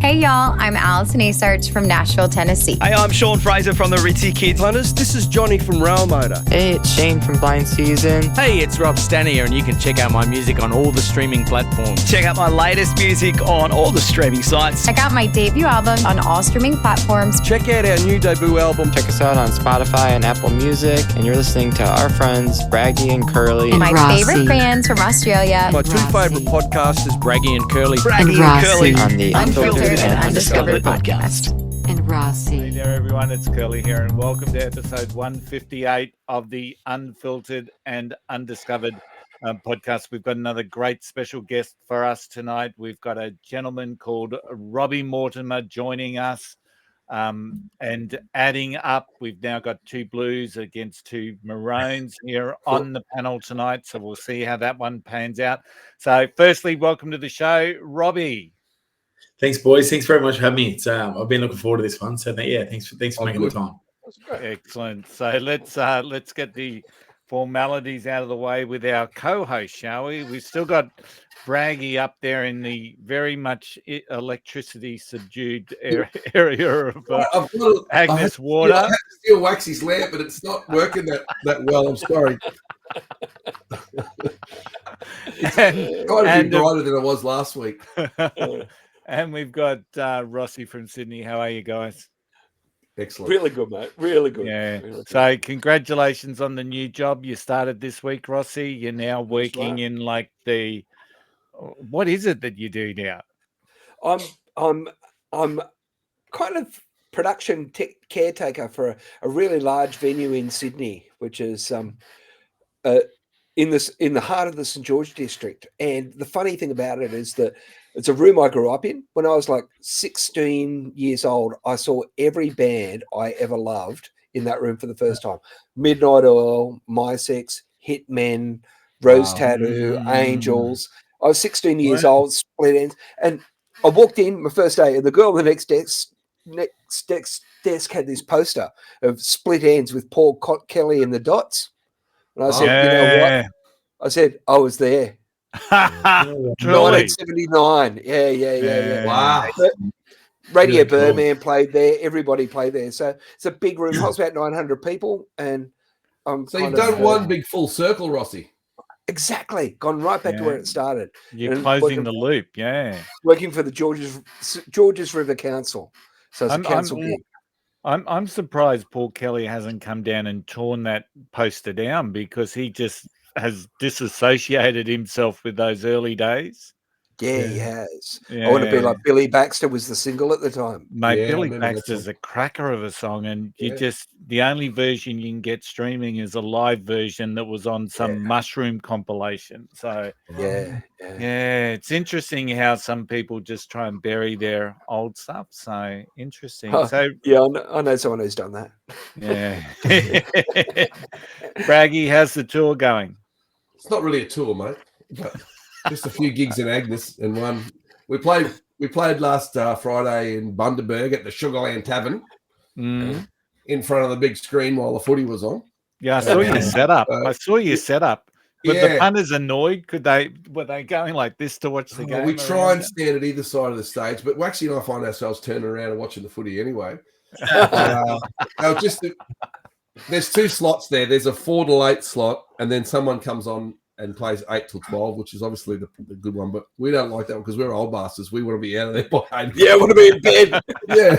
Hey y'all, I'm Allison Asarch from Nashville, Tennessee. Hey, I'm Sean Fraser from the Ritzy Kids. Hunters, this is Johnny from Rail Motor. Hey, it's Shane from Blind Season. Hey, it's Rob Stanier, and you can check out my music on all the streaming platforms. Check out my latest music on all the streaming sites. Check out my debut album on all streaming platforms. Check out our new debut album. Check us out on Spotify and Apple Music. And you're listening to our friends, Braggy and Curly. And my favorite bands from Australia. My two favourite podcasters, Braggy and Curly. Braggy and Curly. On the Unfiltered and Undiscovered podcast. And Rossi. Hey there, everyone. It's Curly here, and welcome to episode 158 of the Unfiltered and Undiscovered podcast. We've got another great special guest for us tonight. We've got a gentleman called Robbie Mortimer joining us, and adding up, we've now got two Blues against two Maroons here on the panel tonight, so we'll see how that one pans out. So firstly, welcome to the show, Robbie. Thanks, boys. Thanks very much for having me. It's I've been looking forward to this one. So thanks for making the time. Excellent. So let's get the formalities out of the way with our co-host, shall we? We've still got Braggy up there in the very much electricity subdued area of Agnes Water. I have to still wax his lamp, but it's not working that well. I'm sorry. It's trying to be brighter than it was last week. And we've got Rossi from Sydney. How are you guys? Excellent. Really good, mate. Really good. Yeah. Really good. So congratulations on the new job you started this week, Rossi. You're now working in like the, what is it that you do now? I'm kind of production caretaker for a really large venue in Sydney, which is in the heart of the St George district. And the funny thing about it is that it's a room I grew up in. When I was like 16 years old, I saw every band I ever loved in that room for the first time. Midnight Oil, My Sex, Hitmen, Rose Tattoo, Angels. I was 16 years old, Split Ends. And I walked in my first day, and the girl on the next desk had this poster of Split Ends with Paul Kelly and the Dots. And I said, you know what? I said, I was there. 1979. Yeah. Wow. Radio Birdman played there. Everybody played there. So it's a big room. It was about 900 people. And so you've done one big full circle, Rossi. Exactly. Gone right back to where it started. You're closing the loop. Yeah. Working for the Georges River Council. So it's a council gig. I'm surprised Paul Kelly hasn't come down and torn that poster down, because he just has disassociated himself with those early days. Yeah, he has. I want to be like Billy Baxter was the single at the time. Mate, Billy Baxter's a cracker of a song, and the only version you can get streaming is a live version that was on some Mushroom compilation. So it's interesting how some people just try and bury their old stuff. So interesting. So I know someone who's done that. Yeah. Braggy, how's the tour going? It's not really a tour, mate. But just a few gigs in Agnes, and one we played last Friday in Bundaberg at the Sugarland Tavern in front of the big screen while the footy was on. Yeah, I saw your setup. But the punters annoyed. Were they going like this to watch the game? We try and stand at either side of the stage, but Waxy and I find ourselves turning around and watching the footy anyway. There's two slots there. There's a 4 to 8 slot, and then someone comes on and plays 8 till 12, which is obviously the good one. But we don't like that one because we're old bastards. We want to be out of there by 8. Yeah, I want to be in bed. So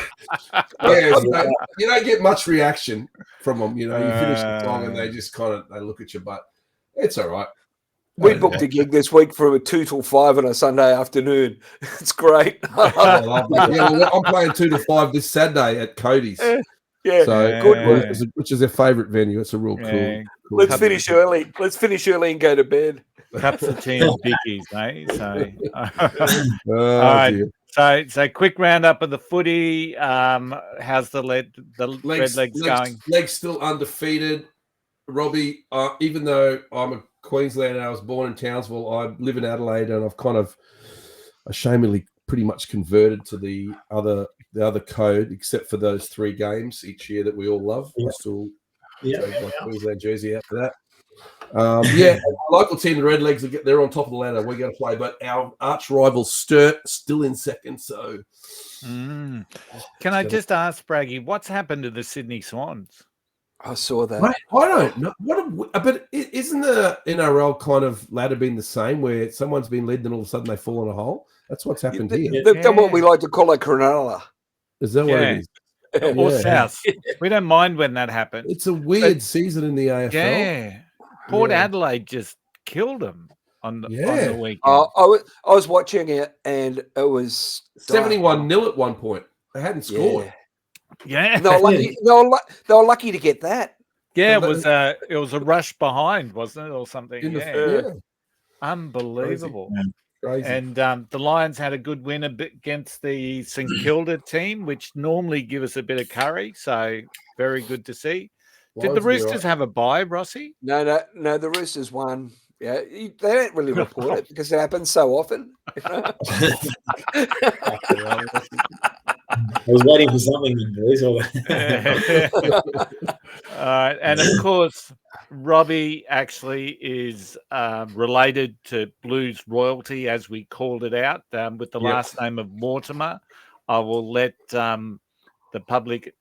you don't get much reaction from them. You know, you finish the song and they just they look at you, but it's all right. We booked a gig this week from 2 till 5 on a Sunday afternoon. It's great. I'm playing 2 to 5 this Saturday at Cody's. Which is their favourite venue. It's a real cool. Let's finish early. Let's finish early and go to bed. Cups of tea and bickies, mate. So, all right. So quick roundup of the footy. How's the Red Legs going? Legs still undefeated. Robbie, even though I'm a Queenslander, I was born in Townsville. I live in Adelaide, and I've kind of ashamedly pretty much converted to the other code, except for those 3 games each year that we all love. I still take my Queensland jersey out for that. Yeah, our local team, the Redlegs, they're on top of the ladder. We're going to play, but our arch rival Sturt still in second. So, Can I just ask, Braggy, what's happened to the Sydney Swans? I saw that. Mate, I don't know. But isn't the NRL kind of ladder been the same, where someone's been led and all of a sudden they fall in a hole? That's what's happened here. They've done what we like to call a Cronulla. Is that what it is? Or South. We don't mind when that happens. It's a weird season in the AFL. Yeah. Port Adelaide just killed them on the weekend. I was watching it, and it was 71-0 at one point. They hadn't scored. Yeah. They were lucky to get that. Yeah, it was a rush behind, wasn't it, or something? Unbelievable. Crazy. And the Lions had a good win against the St Kilda team, which normally give us a bit of curry. So very good to see. Did the Roosters have a bye, Rossi? No, the Roosters won. Yeah, they don't really report it because it happens so often. I was waiting for something, boys. All right, and of course, Robbie actually is related to Blues royalty, as we called it out, with the last name of Mortimer. I will let the public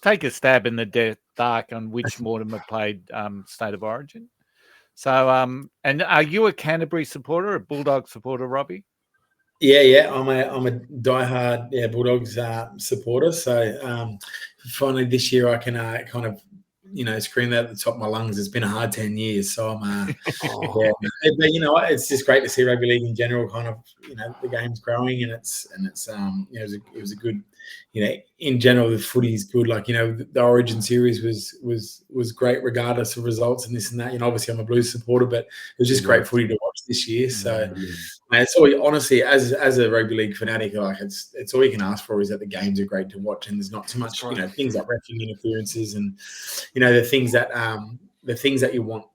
take a stab in the dark on which Mortimer played State of Origin. So, and are you a Canterbury supporter, a Bulldog supporter, Robbie? Yeah. I'm a diehard Bulldogs supporter. So finally this year I can kind of scream that at the top of my lungs. It's been a hard 10 years, so I'm but it's just great to see rugby league in general. Kind of the game's growing, and it's it was a good. In general, the footy's good. Like, the Origin series was great regardless of results and this and that. Obviously I'm a Blues supporter, but it was just great footy to watch this year. So it's all, honestly, as a rugby league fanatic, like it's all you can ask for is that the games are great to watch, and there's not too much, things like refereeing interferences and, the things that you want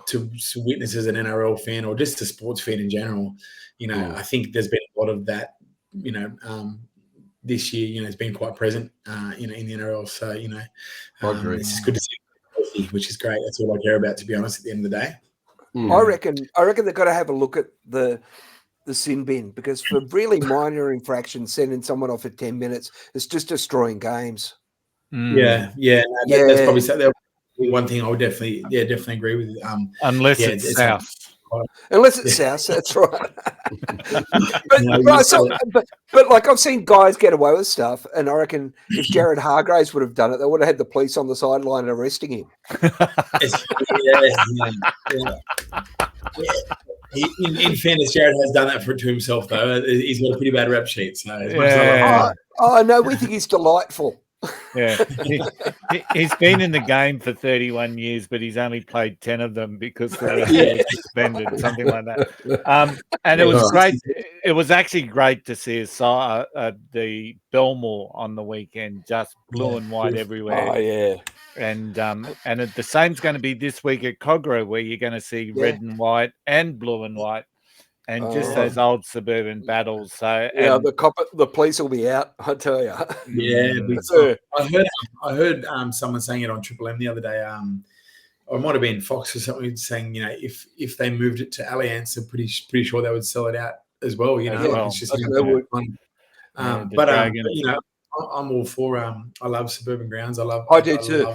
to witness as an NRL fan or just a sports fan in general. I think there's been a lot of that, this year, it's been quite present, in the NRL. So, I agree. It's just good to see, which is great. That's all I care about, to be honest, at the end of the day. I reckon they've got to have a look at the sin bin, because for really minor infractions, sending someone off at 10 minutes, it's just destroying games. Yeah. That's probably one thing I would definitely agree with. Unless it's South. Unless it's South, that's right. but like, I've seen guys get away with stuff, and I reckon if Jared Hargraves would have done it, they would have had the police on the sideline arresting him. In fairness, Jared has done that to himself, though. He's got a pretty bad rep sheet. So no, we think he's delightful. Yeah, he's been in the game for 31 years, but he's only played 10 of them because they were suspended, something like that. And it was great. It was actually great to see the Belmore on the weekend, just blue and white everywhere. Oh yeah, and the same's going to be this week at Cogra, where you're going to see red and white and blue and white. And just those old suburban battles. So the police will be out, I tell you. Yeah, I heard someone saying it on Triple M the other day. Or it might have been Fox or something saying, if they moved it to Allianz, I'm pretty sure they would sell it out as well. It's just but I'm all for. I love suburban grounds. I do too.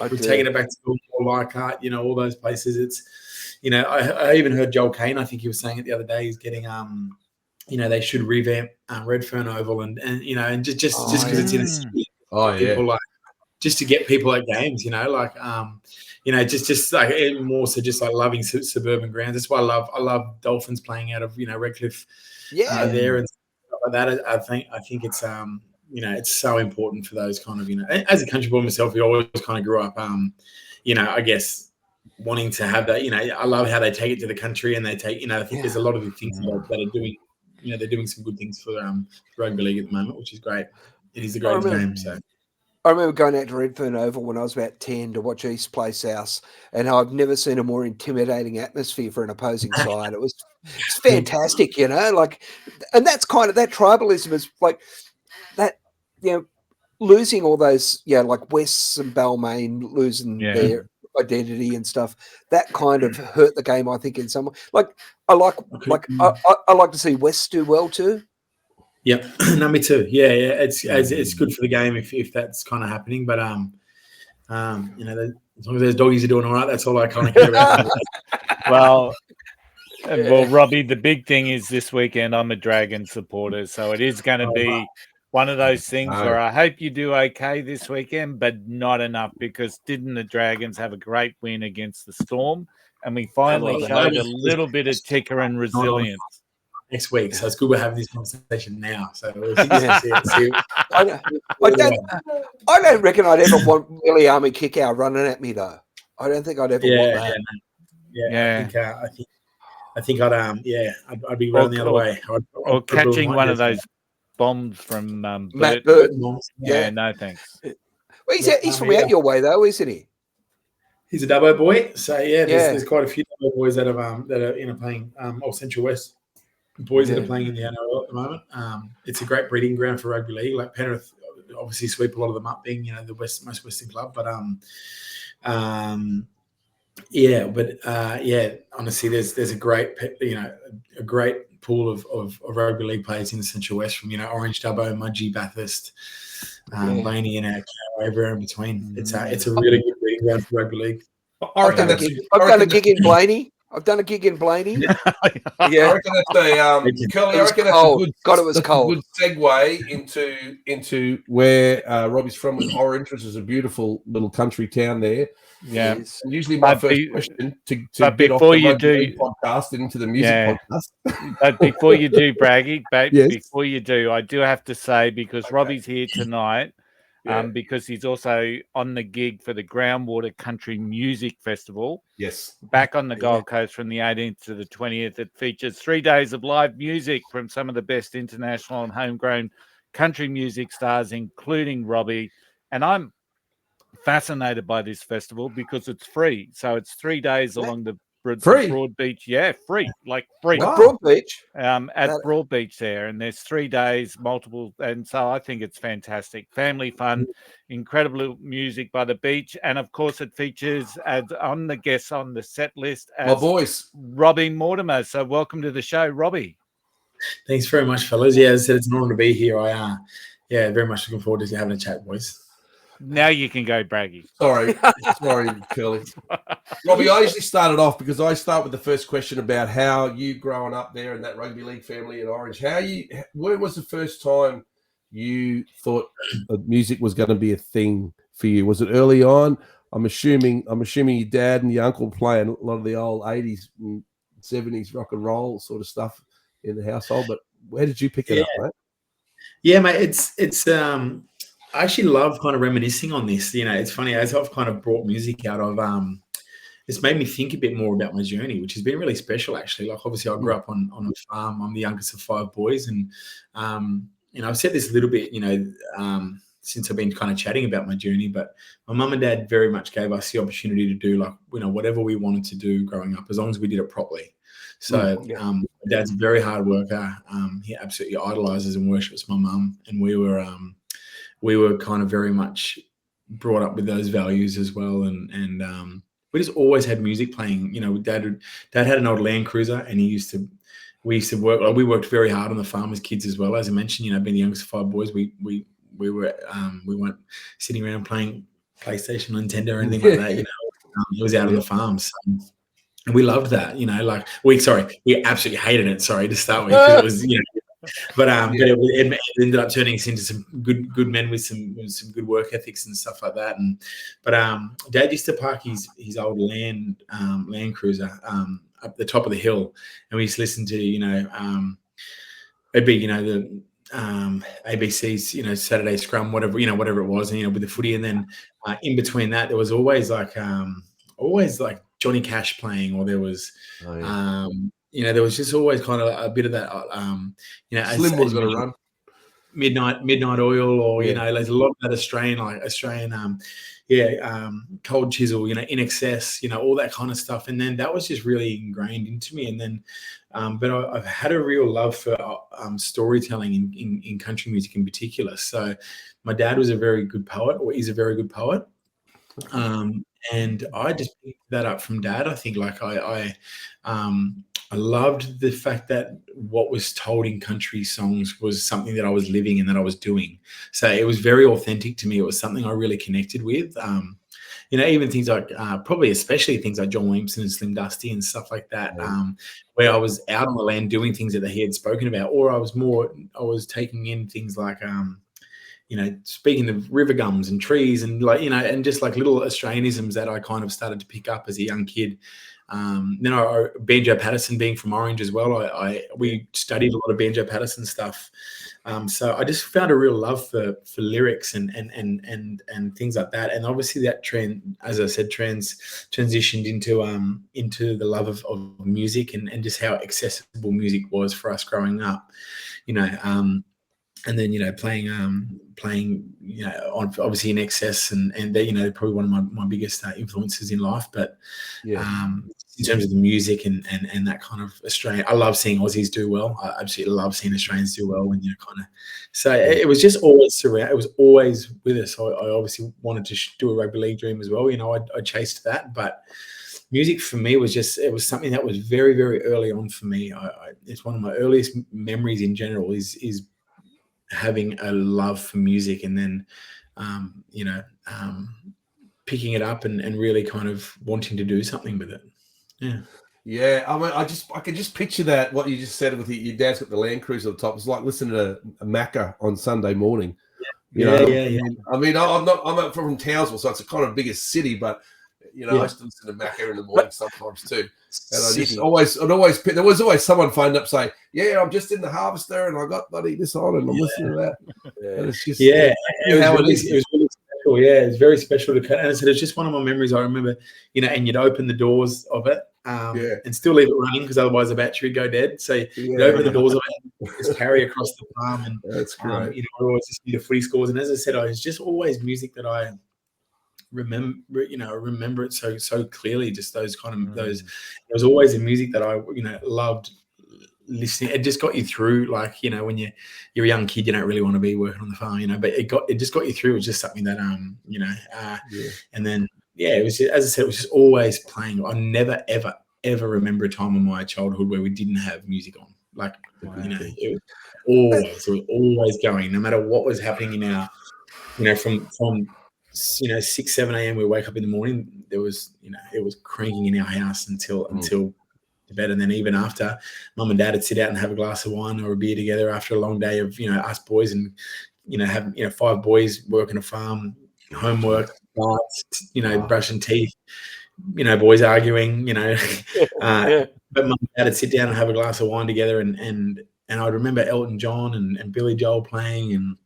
We're taking it back to Leichhardt, all those places. It's. I even heard Joel Kane. I think he was saying it the other day. He's getting, they should revamp Redfern Oval, and just because it's in a city. Oh yeah. People just to get people at games. Just like more so, just like loving suburban grounds. That's why I love Dolphins playing out of Redcliffe. There and stuff like that. I think it's it's so important for those kind of as a country boy myself, who always kind of grew up. I guess. Wanting to have that, I love how they take it to the country, and they take, I think there's a lot of the things that are doing, they're doing some good things for rugby league at the moment, which is great. It is the greatest game. So I remember going out to Redfern Oval when I was about 10 to watch East play South, and I've never seen a more intimidating atmosphere for an opposing side. It's fantastic, and that's kind of that tribalism is like that, losing all those, like Wests and Balmain losing their identity and stuff. That kind of hurt the game, I think, in some way. Like I like to see West do well too. Yep, no, me too. Yeah, it's good for the game if that's kind of happening. But you know, as long as those doggies are doing all right, that's all I kind of care about. Well, Robbie, the big thing is this weekend I'm a Dragon supporter, so it is going to be one of those things where I hope you do okay this weekend, but not enough, because didn't the Dragons have a great win against the Storm? And we finally showed a little bit of ticker and resilience. Next week, so it's good we're having this conversation now. So we'll see. I don't reckon I'd ever want Willie Army Kickout running at me though. I don't think I'd ever want that. I think I'd be running the other way. Or catching one of those bombs from Matt Bird. Yeah, no thanks. Well, he's from out your way though, isn't he? He's a Dubbo boy, so there's quite a few Dubbo boys that are playing all Central West boys that are playing in the NRL at the moment. It's a great breeding ground for rugby league. Like Penrith, obviously sweep a lot of them up, being the most Western club. But honestly, there's a great pool of rugby league players in the Central West, from Orange, Dubbo, Mudgee, Bathurst, Blaney, and everywhere in between. It's a really good breeding ground for rugby league. I've done a gig in Blaney. I reckon that's a Curly. I reckon that's a good. God, it was cold. Good segue into where Robbie's from with Orange, which is a beautiful little country town there. Yeah. Yes. Usually my first question to get before off the you do podcast into the music podcast. But before you do, Braggy, before you do, I do have to say, because Robbie's here tonight. Because he's also on the gig for the Groundwater Country Music Festival. Yes. Back on the Gold Coast from the 18th to the 20th. It features 3 days of live music from some of the best international and homegrown country music stars, including Robbie. And I'm fascinated by this festival because it's free. So it's 3 days along the Broad Beach. Yeah, free. Like free. Wow. Broad Beach? At Broad Beach there. And there's 3 days, multiple. And so I think it's fantastic. Family fun, incredible music by the beach. And of course, it features on the guests on the set list as my voice, Robbie Mortimer. So welcome to the show, Robbie. Thanks very much, fellas. Yeah, as I said, it's an honor to be here. I very much looking forward to having a chat, boys. Now you can go, Braggy. Sorry, Curly. Robbie, I usually started off because I start with the first question about how you growing up there in that rugby league family in Orange. When was the first time you thought music was going to be a thing for you? Was it early on? I'm assuming your dad and your uncle playing a lot of the old 80s and 70s rock and roll sort of stuff in the household. But where did you pick it up, mate? Yeah, mate. It's I actually love kind of reminiscing on this. It's funny, as I've kind of brought music out of, it's made me think a bit more about my journey, which has been really special, actually. Like, obviously, I grew up on a farm. I'm the youngest of 5 boys. And, I've said this a little bit, since I've been kind of chatting about my journey, but my mum and dad very much gave us the opportunity to do, like, whatever we wanted to do growing up, as long as we did it properly. So my dad's a very hard worker. He absolutely idolizes and worships my mum. And we were kind of very much brought up with those values as well. And we just always had music playing. Dad had an old Land Cruiser, and we used to work. Like, we worked very hard on the farm as kids as well. As I mentioned, being the youngest of 5 boys, we weren't sitting around playing PlayStation, Nintendo, or anything like that. It was out on the farms. And we loved that. We absolutely hated it. Sorry, to start with, because it was But it ended up turning us into some good men with some good work ethics and stuff like that. But Dad used to park his old Land Cruiser up the top of the hill, and we used to listen to it'd be the ABC's Saturday Scrum, whatever it was, and with the footy, and then in between that there was always like Johnny Cash playing, or there was. There was just always kind of a bit of that, Slim was going to run. Midnight Oil, or there's a lot of that Australian, Cold Chisel, In Excess, all that kind of stuff. And then that was just really ingrained into me. And then, but I've had a real love for storytelling in country music in particular. So my dad was a very good poet, or is a very good poet. And I just picked that up from Dad. I think like I loved the fact that what was told in country songs was something that I was living and that I was doing. So it was very authentic to me. It was something I really connected with. Even things like probably especially things like John Williamson and Slim Dusty and stuff like that, where I was out on the land doing things that he had spoken about, or I was taking in things like, speaking of river gums and trees and and just like little Australianisms that I kind of started to pick up as a young kid. Then Banjo Patterson, being from Orange as well, we studied a lot of Banjo Patterson stuff. So I just found a real love for lyrics and things like that. And obviously that trend, as I said, transitioned into the love of music and just how accessible music was for us growing up, and then playing on obviously in excess and they're probably one of my biggest influences in life. But in terms of the music and that kind of Australian, I love seeing Aussies do well. I absolutely love seeing Australians do well when so it was just always it was always with us. I obviously wanted to do a rugby league dream as well. I chased that, but music for me was it was something that was very, very early on for me. It's one of my earliest memories in general is having a love for music, and then picking it up and really kind of wanting to do something with it. I mean, I can just picture that, what you just said with your dad's got the Land Cruiser on top. It's like listening to a Macca on Sunday morning. I mean, I'm from Townsville, so it's a kind of biggest city, but I used to listen to Macca in the morning sometimes too. And there was always someone phoned up saying, "Yeah, I'm just in the Harvester and I got bloody this on and I'm listening to that." And it's just it was really special. Yeah, it's very special to cut. And I said it's just one of my memories. I remember, and you'd open the doors of it, and still leave it running because otherwise the battery would go dead. So you'd open the doors of it, just carry across the farm, and that's great. I always just see the footy scores. And as I said, it's just always music that I remember it so clearly. Just those kind of those. There was always a music that I loved listening. It just got you through. Like when you're a young kid, you don't really want to be working on the farm, but it just got you through. It was just something that and then it was just, as I said, it was just always playing. I never ever remember a time in my childhood where we didn't have music on. Like it was always going, no matter what was happening in our from 6, 7 a.m. we wake up in the morning, there was it was cranking in our house until to bed. And then even after, mum and dad would sit out and have a glass of wine or a beer together after a long day of us boys, and have 5 boys working a farm, homework, nights, brushing teeth, boys arguing, but mum and dad would sit down and have a glass of wine together, and I remember Elton John and Billy Joel playing,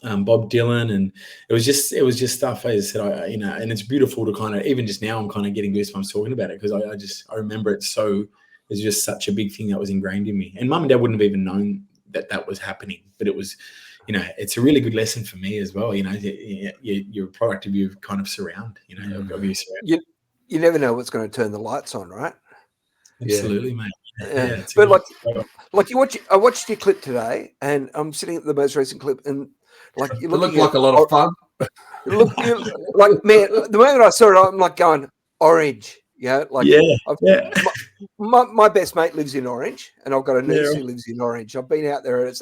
and Bob Dylan, and it was just stuff. As I said, and it's beautiful to kind of, even just now I'm kind of getting goosebumps talking about it, because I remember it so. It's just such a big thing that was ingrained in me, and mum and dad wouldn't have even known that was happening, but it was, it's a really good lesson for me as well. You're a product of your kind of surround, of your surround. You never know what's going to turn the lights on, right? Absolutely, mate. Yeah, but I watched your clip today, and I'm sitting at the most recent clip, and you look like a lot of fun. Like, man, the moment I saw it, I'm like going Orange. My best mate lives in Orange, and I've got a niece who lives in Orange. I've been out there, and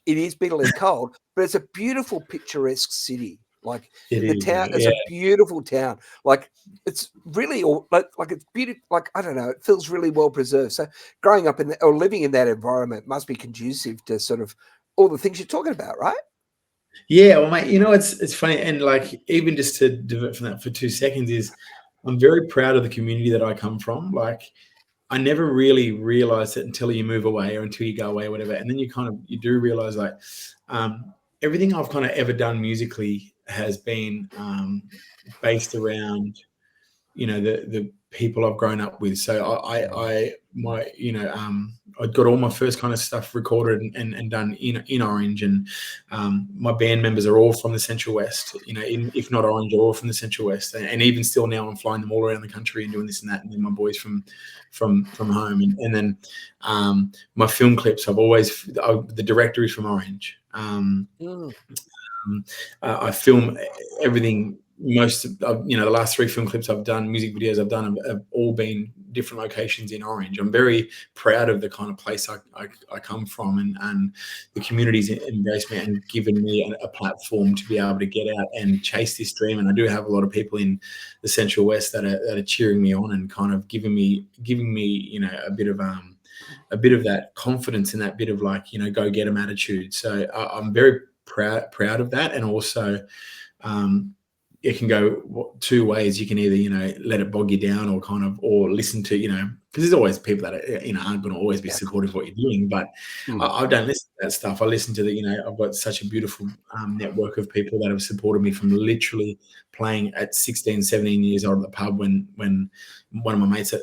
it is bitterly cold, but it's a beautiful, picturesque city. Like the town is a beautiful town. Like it's really like it's beautiful. Like I don't know, it feels really well preserved. So growing up or living in that environment must be conducive to sort of all the things you're talking about, right? Yeah, well, mate, it's funny, and like even just to divert from that for 2 seconds is, I'm very proud of the community that I come from. Like, I never really realized it until you move away or until you go away or whatever, and then you do realize like everything I've kind of ever done musically has been based around the people I've grown up with. So I got all my first kind of stuff recorded and done in Orange, and my band members are all from the Central West, if not Orange, all from the Central West, and even still now I'm flying them all around the country and doing this and that, and then my boys from home, and then my film clips, the director is from Orange. I film everything most of, the last 3 film clips I've done, music videos I've done have all been different locations in Orange. I'm very proud of the kind of place I come from, and the community's embraced me and given me a platform to be able to get out and chase this dream. And I do have a lot of people in the Central West that are cheering me on and kind of giving me a bit of that confidence and that bit of like, go get 'em attitude. So I'm very proud of that. And also it can go 2 ways. You can either let it bog you down or listen to because there's always people that aren't going to always be supportive of what you're doing, but I don't listen to that stuff. I listen to I've got such a beautiful network of people that have supported me from literally playing at 16 17 years old at the pub when one of my mates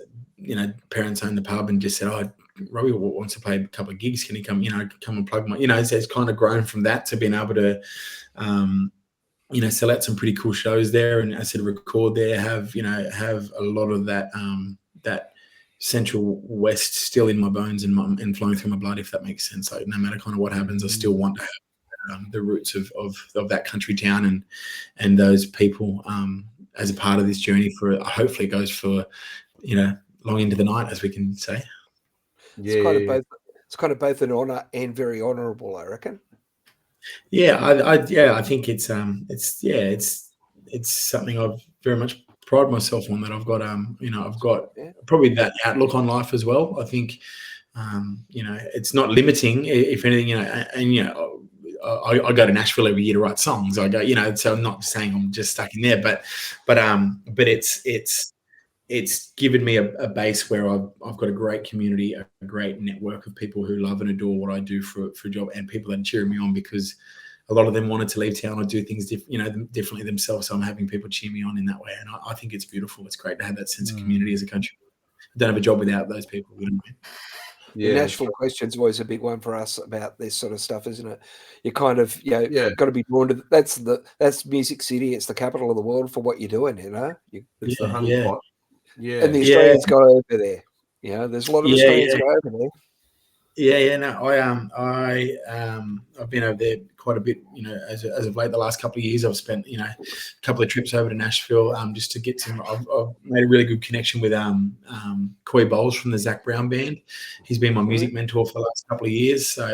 parents owned the pub and just said, "Oh, Robbie wants to play a couple of gigs. Can he come, come and plug my," so it's kind of grown from that to being able to, sell out some pretty cool shows there. And I said, record there, have a lot of that, that Central West still in my bones and flowing through my blood, if that makes sense. Like no matter kind of what happens, I still want to have the roots of that country town and those people as a part of this journey for, hopefully it goes for, long into the night, as we can say. Yeah, it's kind of both an honor and very honorable, I reckon. Yeah, I think it's something I've very much pride myself on, that I've got I've got probably that outlook on life as well. I think it's not limiting, if anything, I go to Nashville every year to write songs. I go, so I'm not saying I'm just stuck in there, but it's given me a base where I've got a great community, a great network of people who love and adore what I do for a job, and people that are cheering me on because a lot of them wanted to leave town or do things differently themselves. So I'm having people cheer me on in that way, and I think it's beautiful. It's great to have that sense of community as a country. I don't have a job without those people. The Nashville question's always a big one for us about this sort of stuff, isn't it? You kind of got to be drawn to that's Music City. It's the capital of the world for what you're doing. It's the honey pot. Yeah, and the Australians go over there. There's a lot of Australians go over there. I've been over there quite a bit, as of late. The last couple of years, I've spent, a couple of trips over to Nashville, just to get some. I've made a really good connection with Coy Bowles from the Zach Brown Band. He's been my music mentor for the last couple of years. So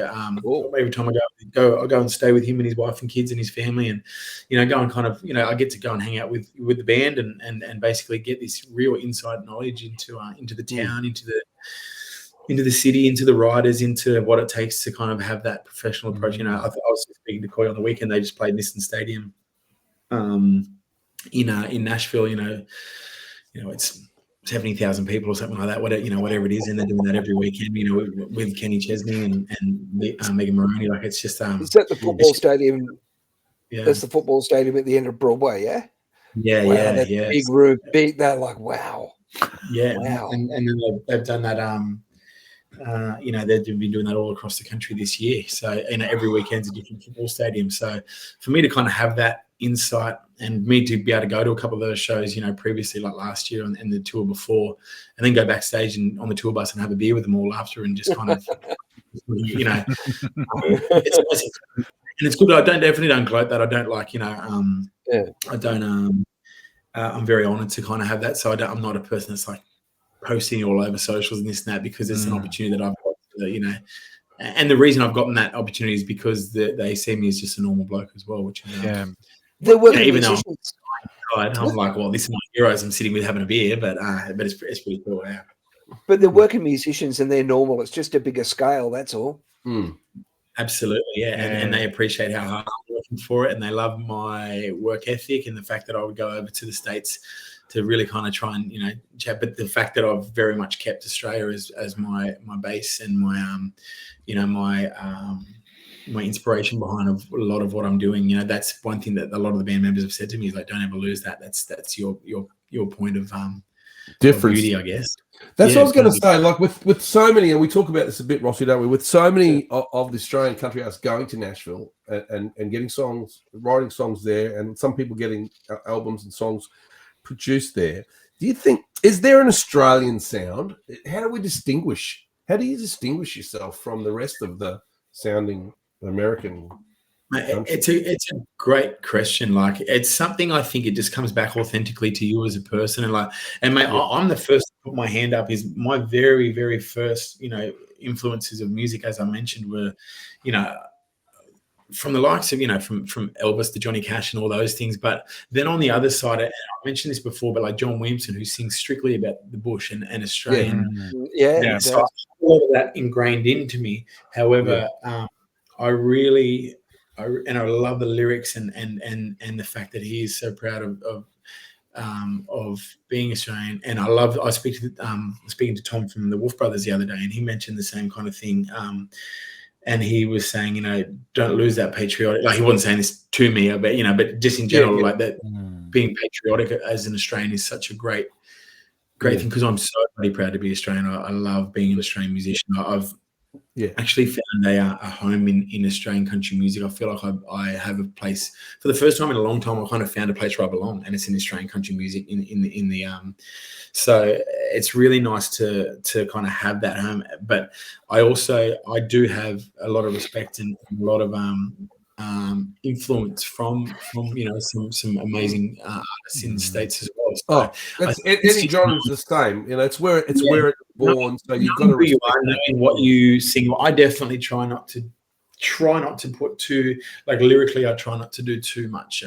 every time I go and stay with him and his wife and kids and his family, and go and kind of, I get to go and hang out with the band and basically get this real inside knowledge into the town, into the city, into the riders, into what it takes to kind of have that professional approach. I was speaking to Coy on the weekend. They just played Nissan Stadium in Nashville. It's 70,000 people or something like that. Whatever it is, and they're doing that every weekend. With Kenny Chesney and Megan Maroney. Like it's just. Is that the football stadium? Yeah, that's the football stadium at the end of Broadway. Yeah. Yeah, wow, yeah, that's yeah. Big room, big. They're like, wow. Yeah, wow. And then they've done that. They've been doing that all across the country this year. So, every weekend's a different football stadium. So, for me to kind of have that insight and me to be able to go to a couple of those shows, previously, like last year and the tour before, and then go backstage and on the tour bus and have a beer with them all after, and just kind of, it's good. I definitely don't gloat that. I don't like, I don't. I'm very honoured to kind of have that. So I'm not a person that's like posting all over socials and this and that, because it's an opportunity that I've got, and the reason I've gotten that opportunity is because they see me as just a normal bloke as well, which is, even though I'm like, well, this is my heroes I'm sitting with having a beer, but it's pretty cool. Yeah. But they're working musicians and they're normal. It's just a bigger scale. That's all. Absolutely. Yeah. And they appreciate how hard I'm working for it. And they love my work ethic and the fact that I would go over to the States to really kind of try and, chat. But the fact that I've very much kept Australia as my base and my, my inspiration behind a lot of what I'm doing. That's one thing that a lot of the band members have said to me is like, don't ever lose that. That's your point of difference, beauty, I guess. That's what I was going to say. Like with so many, and we talk about this a bit, Rossi, don't we? With so many of the Australian country artists going to Nashville and getting songs, writing songs there, and some people getting albums and songs produced there. Do you think, is there an Australian sound? How do you distinguish yourself from the rest of the sounding American Mate, it's a great question. Like, it's something I think it just comes back authentically to you as a person, and mate, I'm the first to put my hand up. Is my very, very first, influences of music, as I mentioned, were, from the likes of, from Elvis to Johnny Cash and all those things. But then on the other side, and I mentioned this before, but like John Williamson, who sings strictly about the bush and Australian. Yeah. So I have a lot of that ingrained into me. However, I really, I love the lyrics and the fact that he is so proud of being Australian. And I was speaking to Tom from the Wolf Brothers the other day, and he mentioned the same kind of thing. And he was saying, don't lose that patriotic. Like, he wasn't saying this to me, but just in general, like that, being patriotic as an Australian is such a great thing, because I'm so really proud to be Australian. I love being an Australian musician. I've actually found a home in Australian country music. I feel like I have a place for the first time in a long time. I kind of found a place where I belong, and it's in Australian country music. So it's really nice to kind of have that home. But I do have a lot of respect and a lot of influence from some amazing artists in the States as well. So any genre is the same. It's where it's born. So you've got to respect knowing what you sing. I definitely try not to put too, like, lyrically. I try not to do too much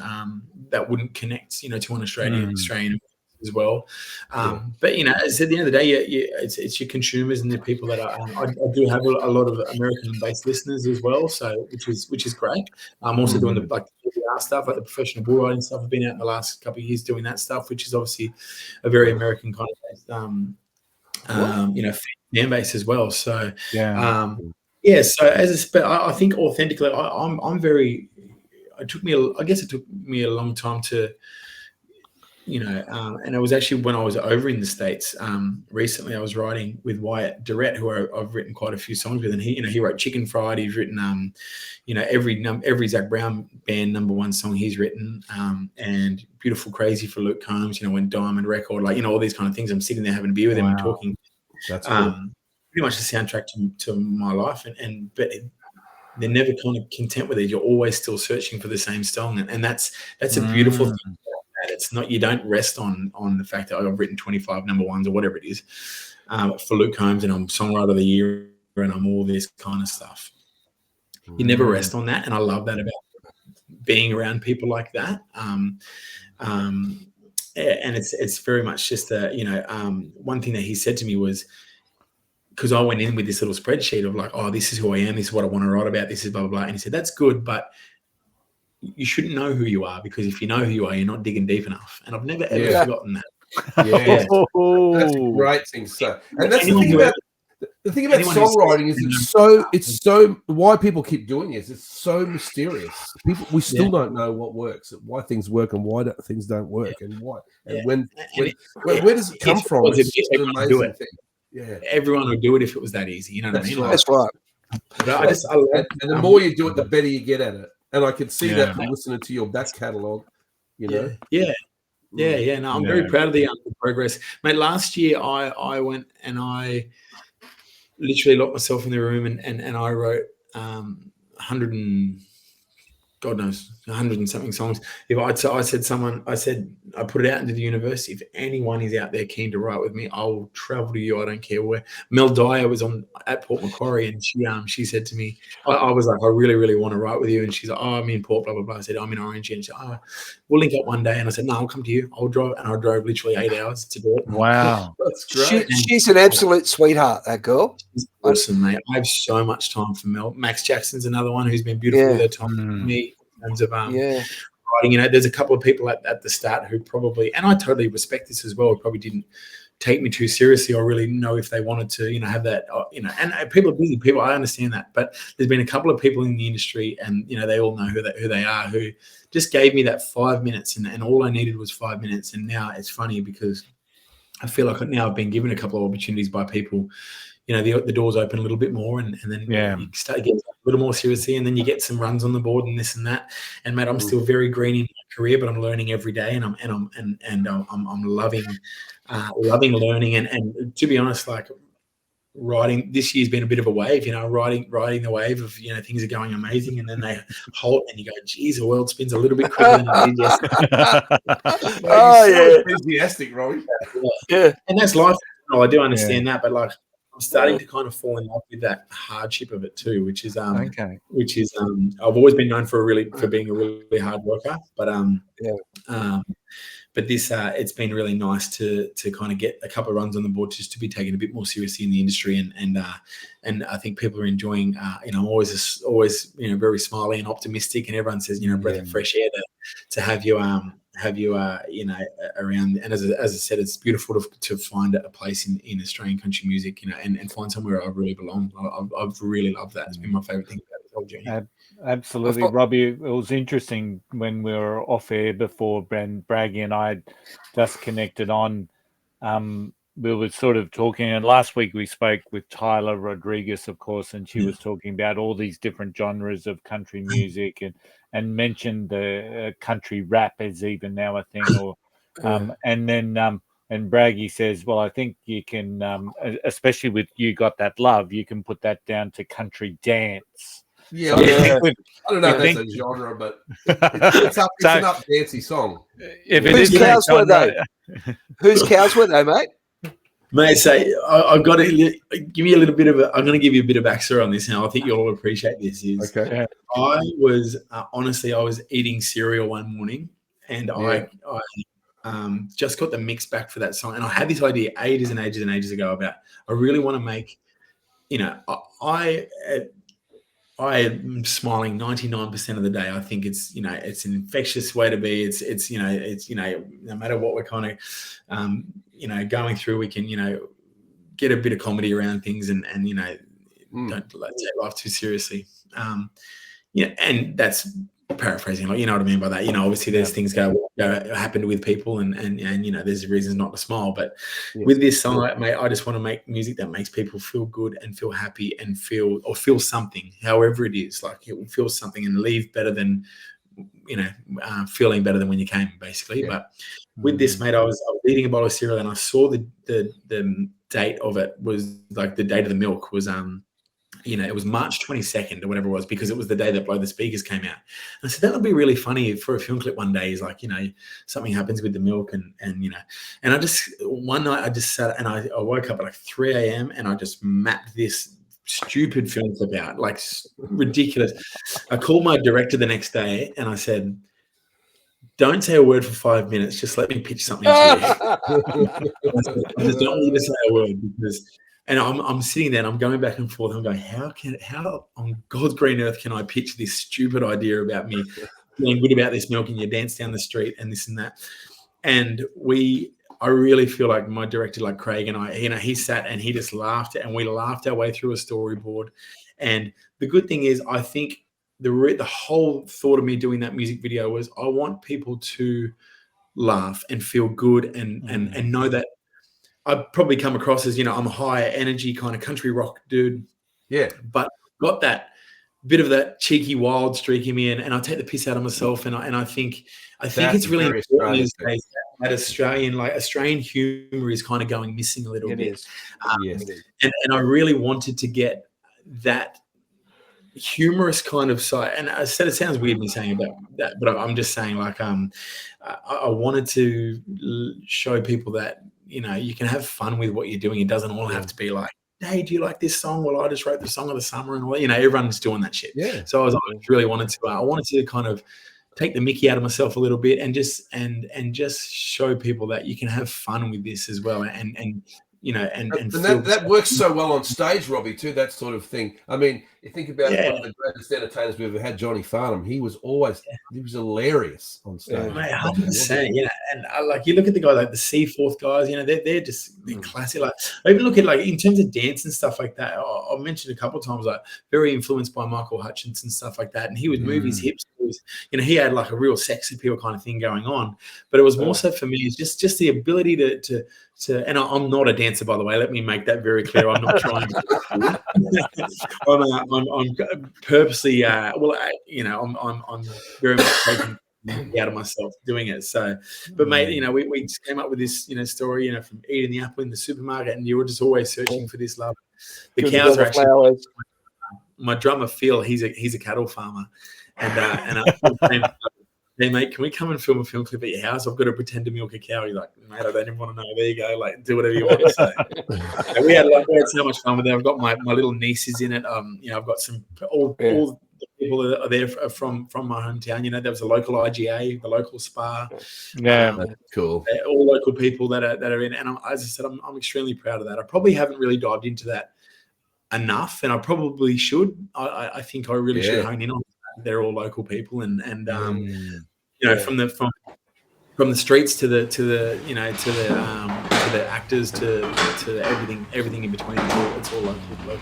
that wouldn't connect, to an Australian as well. But as at the end of the day, it's your consumers and the people that are. I do have a lot of American-based listeners as well, so which is great. I'm also doing the PBR stuff, like the professional bull riding stuff. I've been out in the last couple of years doing that stuff, which is obviously a very American kind of based, fan base as well. So So I think authentically, I'm very. It took me a long time to. And it was actually when I was over in the States recently. I was writing with Wyatt Durrett, who I've written quite a few songs with, and he wrote Chicken Fried. He's written every Zach Brown band #1 song he's written, and Beautiful Crazy for Luke Combs. When Diamond Record, all these kind of things. I'm sitting there having a beer with him and talking. That's pretty much the soundtrack to my life, but they're never kind of content with it. You're always still searching for the same song, and that's a beautiful thing. It's not, you don't rest on the fact that I've written 25 #1s or whatever it is for Luke Combs, and I'm Songwriter of the Year, and I'm all this kind of stuff. You never rest on that, and I love that about being around people like that. And it's very much just one thing that he said to me was, because I went in with this little spreadsheet of like, oh, this is who I am, this is what I want to write about, this is blah blah blah, and he said, that's good, but you shouldn't know who you are, because if you know who you are, you're not digging deep enough. And I've never ever forgotten that. That's a great thing. So, and that's the thing about songwriting is it's so why people keep doing it is it's so mysterious. We still don't know what works, why things work, and why things don't work, and why and where does it come from? It's just an amazing thing. Yeah, everyone would do it if it was that easy. You know what I mean? That's right. But and the more you do it, the better you get at it. And I can see that from listening to your back catalogue, No, I'm very proud of the progress. Mate, last year I went and I literally locked myself in the room and I wrote 100 and God knows 100 and something songs. I put it out into the universe. If anyone is out there keen to write with me, I'll travel to you. I don't care where. Mel Dyer was at Port Macquarie, and she said to me, I was like, I really, really want to write with you. And she's like, oh, I'm in Port, blah, blah, blah. I said, I'm in Orange. And she said, oh, we'll link up one day. And I said, no, I'll come to you. I'll drive. And I drove literally 8 hours to do it. Wow. That's great. She's an absolute sweetheart, that girl. She's awesome, mate. I have so much time for Mel. Max Jackson's another one who's been beautiful with her time with me. In terms of writing, there's a couple of people at the start who probably, and I totally respect this as well, who probably didn't take me too seriously or really know if they wanted to, have that, and people are busy people. I understand that, but there's been a couple of people in the industry, and they all know who they are, who just gave me that 5 minutes, and all I needed was 5 minutes. And now it's funny because I feel like now I've been given a couple of opportunities by people. The doors open a little bit more, and then you start getting a little more seriously, and then you get some runs on the board and this and that. And mate, I'm still very green in my career, but I'm learning every day, and I'm loving learning. And to be honest, like riding. This year's been a bit of a wave, riding the wave of things are going amazing, and then they halt, and you go, "Geez, the world spins a little bit quicker than it did yesterday." Enthusiastic, Robbie. Yeah. And that's life. I do understand that, but like I'm starting to kind of fall in love with that hardship of it too, which is I've always been known for being a really hard worker, but but this it's been really nice to kind of get a couple of runs on the board, just to be taken a bit more seriously in the industry, and I think people are enjoying. I'm always very smiley and optimistic, and everyone says breath of fresh air to have you around. And as I said, it's beautiful to find a place in Australian country music, and find somewhere I really belong. I've really loved that. It's been my favorite thing about this whole journey. Absolutely, Robbie. It was interesting when we were off air before. Braggy and I had just connected on. We were sort of talking, and last week we spoke with Tyler Rodriguez, of course, and she was talking about all these different genres of country music, and mentioned the country rap is even now a thing, or and then and Braggy says, well, I think you can, especially with You Got That Love, you can put that down to country dance. Yeah, I don't know if that's a genre, but it's an up dancey song. Whose cows were they? Whose cows were they, mate? Mate, say I've got to give me a little bit of I'm going to give you a bit of backstory on this, and I think you'll all appreciate this. I was honestly, I was eating cereal one morning, and I just got the mix back for that song, and I had this idea ages and ages and ages ago about I really want to make, I am smiling 99% of the day. I think it's it's an infectious way to be. It's no matter what we're kind of going through, we can get a bit of comedy around things, and don't take life too seriously. And that's paraphrasing, like, what I mean by that. Obviously there's things happened with people, and there's reasons not to smile. But with this song, mate, I just want to make music that makes people feel good and feel happy and feel something, however it is. Like, it will feel something and leave better than feeling better than when you came, basically. But with this, mate, I was eating a bowl of cereal, and I saw the date of it was like the date of the milk was it was March 22nd or whatever it was, because it was the day that Blow the Speakers came out. And I said, that would be really funny for a film clip one day. Is like, something happens with the milk, and I just, one night I just sat, and I woke up at like 3 a.m. and I just mapped this stupid film clip out, like ridiculous. I called my director the next day and I said, don't say a word for 5 minutes. Just let me pitch something to you. I just don't want you to say a word, because... And I'm sitting there and I'm going back and forth. I'm going, how on God's green earth can I pitch this stupid idea about me feeling good about this milk, and you dance down the street and this and that. And I really feel like my director, like Craig, and I, he sat and he just laughed, and we laughed our way through a storyboard. And the good thing is, I think the whole thought of me doing that music video was, I want people to laugh and feel good and know that I've probably come across as, I'm a high energy kind of country rock dude. Yeah. But got that bit of that cheeky wild streak in me, and I take the piss out of myself. And I think it's really important these days that Australian humor is kind of going missing a little bit. Yes. And I really wanted to get that humorous kind of side. And I said, it sounds weird me saying about that, but I'm just saying, like, I wanted to show people that, you can have fun with what you're doing. It doesn't all have to be like, hey, do you like this song? Well, I just wrote the song of the summer, and all, everyone's doing that shit. Yeah. So I really wanted to kind of take the mickey out of myself a little bit, and just show people that you can have fun with this as well. And that works so well on stage, Robbie, too, that sort of thing. I mean, you think about one of the greatest entertainers we've ever had, Johnny Farnham. He was hilarious on stage. Yeah, mate, 100%. And like, you look at the guys like the Seaforth guys, they're classic. Like, I even look at, like, in terms of dance and stuff like that. I mentioned a couple of times, like, very influenced by Michael Hutchence and stuff like that. And he would move his hips. He had like a real sex appeal kind of thing going on. But it was more so for me, it's just the ability to and I'm not a dancer, by the way. Let me make that very clear. I'm not trying to. I'm purposely. I'm very much taking out of myself doing it. So, but mate, we just came up with this, story, from eating the apple in the supermarket, and you were just always searching for this love. The Give the cows are brother actually flowers. my drummer Phil. He's a cattle farmer, and I hey mate, can we come and film a film clip at your house? I've got to pretend to milk a cow. He's like, mate, I don't even want to know. There you go, like do whatever you want. So we had so much fun with it. I've got my little nieces in it. I've got all the people that are there from my hometown. There was a local IGA, the local spa. Yeah, That's cool. All local people that are in it. And as I said, I'm extremely proud of that. I probably haven't really dived into that enough, and I probably should. I think I really should hone in on that. They're all local people, and from the streets to the actors to everything in between. It's all local.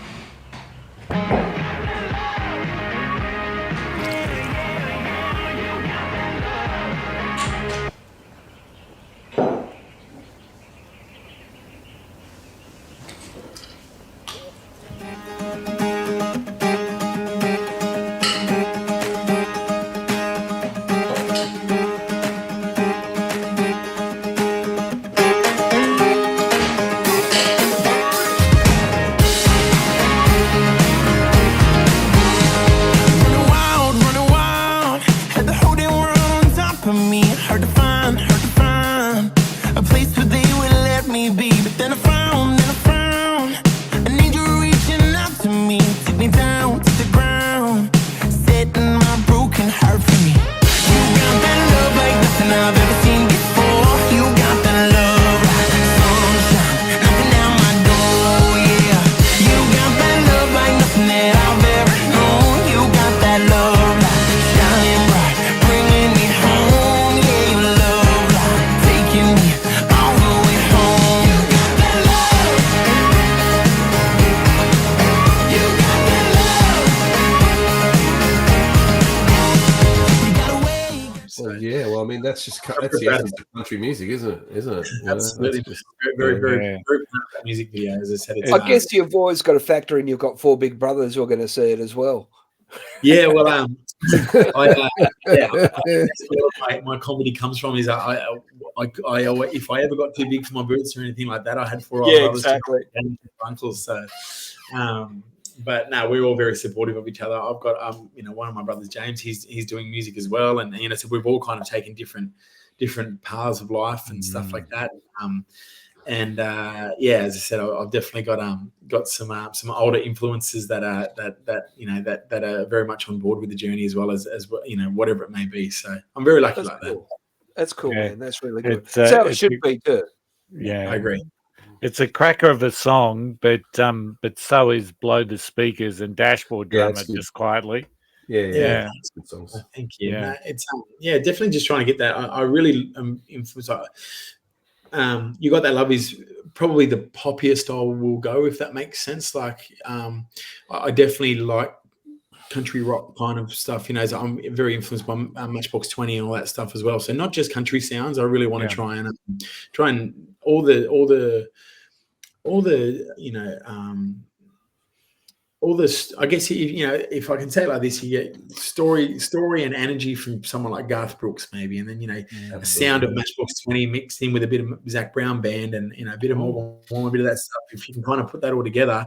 That's the essence of country music, isn't it? Absolutely. Very proud of that music video. As I said, I guess you've always got to factor in you've got 4 big brothers who are going to see it as well. Yeah, well, my comedy comes from is I if I ever got too big for my boots or anything like that, I had 4 older brothers, uncles. So, but no, we're all very supportive of each other. I've got one of my brothers, James. He's doing music as well, and so we've all kind of taken different paths of life and stuff like that. As I said, I've definitely got some older influences that are very much on board with the journey as well as whatever it may be. So I'm very lucky that. That's cool, man. That's really good. So it should be too. Yeah, I agree. It's a cracker of a song, but so is Blow the Speakers and Dashboard Drummer just quietly. Yeah. Good songs. Thank you. Yeah. It's definitely just trying to get that. I really influence. You Got That Love is probably the poppier style will go, if that makes sense. Like I definitely like country rock kind of stuff. So I'm very influenced by Matchbox 20 and all that stuff as well. So not just country sounds. I really want to try and all the I guess if I can say it like this, you get story and energy from someone like Garth Brooks maybe, and then a sound of Matchbox 20 mixed in with a bit of Zach Brown band and a bit of Morgan Wallen, a bit of that stuff. If you can kind of put that all together,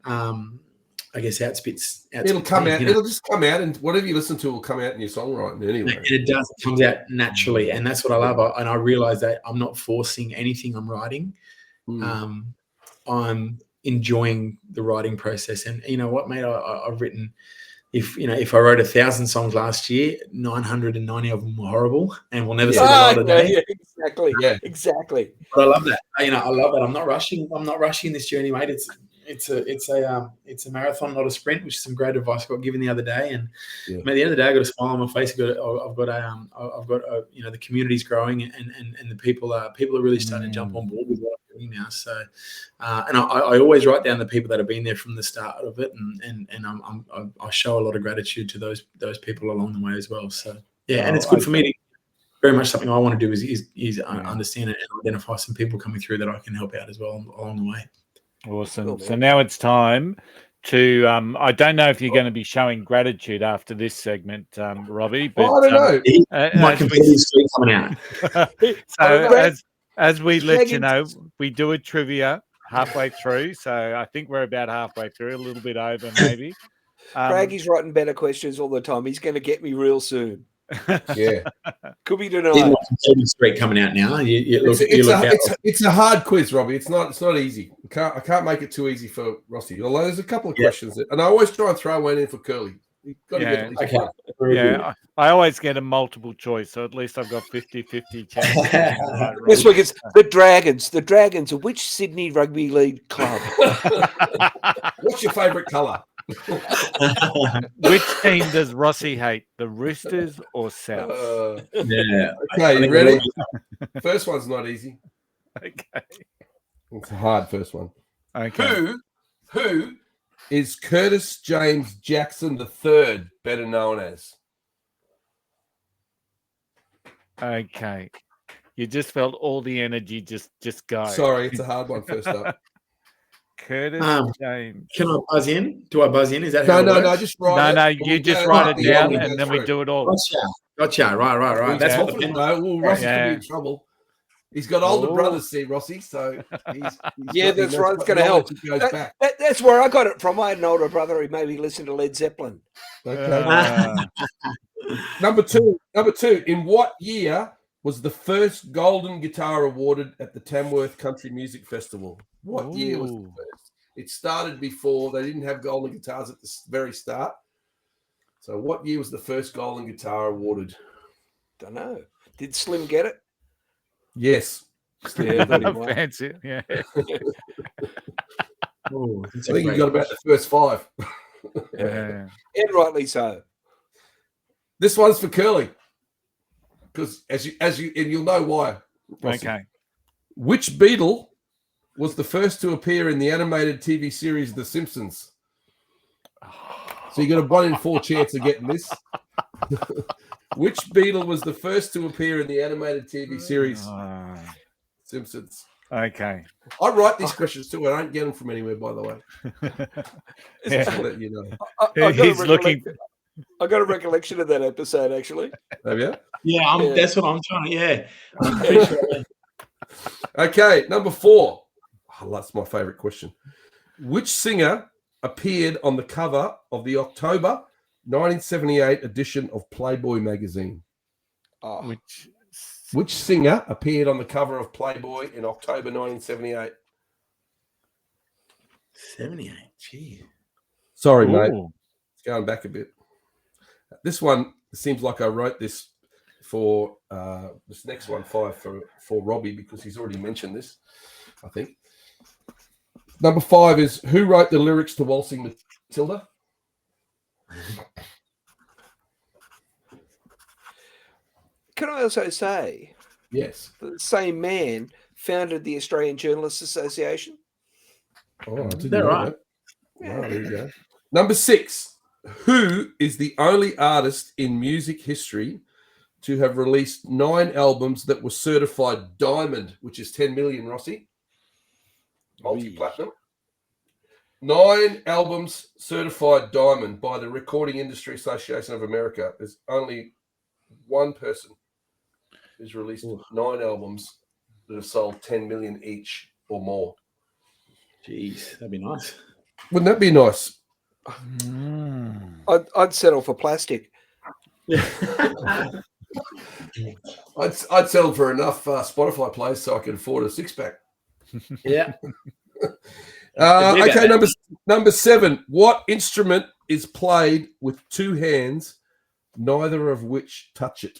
I guess it'll come out. It'll just come out, and whatever you listen to will come out in your songwriting anyway. And it does. It comes out naturally, and that's what I love. And I realize that I'm not forcing anything I'm writing. I'm enjoying the writing process, and you know what, mate, I've written. If I wrote 1,000 songs last year, 990 of them were horrible, and we'll never see the light of day. Exactly. But I love that. I love that. I'm not rushing this journey, mate. It's a marathon, not a sprint, which is some great advice I got given the other day. And at the end of the day, I got a smile on my face. I've got the community's growing, and the people are really starting to jump on board with what I'm doing now. So, and I always write down the people that have been there from the start of it, and I show a lot of gratitude to those people along the way as well. So and it's good for me to. Very much something I want to do is understand it and identify some people coming through that I can help out as well along the way. Awesome. Cool, so now it's time to I don't know if you're going to be showing gratitude after this segment, Robbie, but I don't know. My competitive coming out. So as we let you know, we do a trivia halfway through, so I think we're about halfway through, a little bit over maybe. Braggy's writing better questions all the time. He's going to get me real soon. Yeah. Could be He's tonight. not completing streak coming out now. It's a hard quiz, Robbie. It's not easy. I can't make it too easy for Rossi. Although there's a couple of questions, and I always try and throw one in for Curly. You've got to get at least one. Yeah, I always get a multiple choice, so at least I've got 50-50 chance. This week it's the Dragons. The Dragons of which Sydney Rugby League club? What's your favourite colour? Which team does Rossi hate, the Roosters or South? Yeah. Okay, you ready? First one's not easy. Okay. It's a hard first one. Okay. Who is Curtis James Jackson III better known as? Okay. You just felt all the energy just go. Sorry, it's a hard one first up. Curtis James. Can I buzz in? Do I buzz in? Is that how No, just write it. No, you just write it down and then we do it all. Gotcha. Right. That's what Rossi could be in trouble. He's got older brothers, see, Rossi, so he's yeah, that's right. It's going to help. That's where I got it from. I had an older brother who maybe listened to Led Zeppelin. Okay. Number two. In what year was the first Golden Guitar awarded at the Tamworth Country Music Festival? What year was the first? It started before. They didn't have golden guitars at the very start. So what year was the first golden guitar awarded? Don't know. Did Slim get it? Yes. Yeah, fancy. Yeah. I think you got about the first five. Yeah. And rightly so. This one's for Curly. Because as you and you'll know why. Rossi. Okay. Which Beatle was the first to appear in the animated TV series The Simpsons? So you got a 1 in 4 chance of getting this. Which Beatle was the first to appear in the animated TV series Simpsons? Okay. I write these questions too. I don't get them from anywhere, by the way. Just to let you know. He's looking. I got a recollection of that episode, actually. Have you? Yeah, that's what I'm trying. Yeah. Okay, number 4. Oh, that's my favorite question. Which singer appeared on the cover of the October 1978 edition of Playboy magazine? Which singer appeared on the cover of Playboy in October 1978? 78. Gee. Sorry, mate. It's going back a bit. This one seems like I wrote this for this next one, 5 for Robbie, because he's already mentioned this, I think. Number 5 is who wrote the lyrics to Waltzing Matilda? Can I also say, yes, the same man founded the Australian Journalists Association? Oh, I didn't know that. Wow, there you go. Number 6, who is the only artist in music history to have released 9 albums that were certified diamond, which is 10 million, Rossi? Multi-platinum. 9 albums certified diamond by the Recording Industry Association of America. There's only one person who's released 9 albums that have sold 10 million each or more. Jeez, that'd be nice. Wouldn't that be nice? I'd settle for plastic. I'd settle for enough Spotify plays so I could afford a 6-pack. Yeah. Okay, number 7. What instrument is played with 2 hands, neither of which touch it?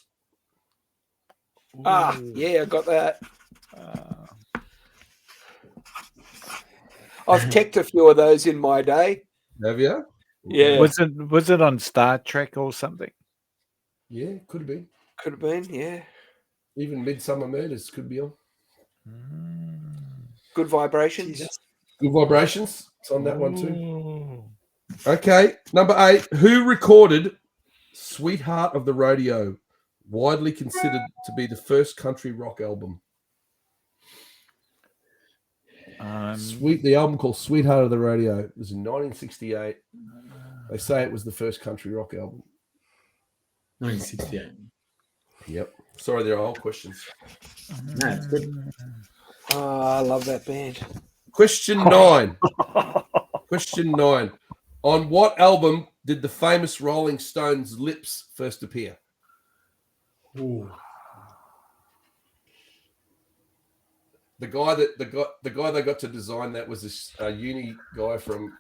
Yeah, I got that. I've teched a few of those in my day. Have you? Yeah. Was it on Star Trek or something? Yeah, could have been. Could have been, yeah. Even Midsummer Murders could be on. Good vibrations. Good vibrations. It's on that one too. Okay, number 8. Who recorded Sweetheart of the Radio, widely considered to be the first country rock album? The album called Sweetheart of the Radio was in 1968. They say it was the first country rock album. 1968. Yep. Sorry, they're all questions. No, it's good. I love that band. Question 9. Question 9. On what album did the famous Rolling Stones' Lips first appear? Ooh. The guy they got to design that was this uni guy from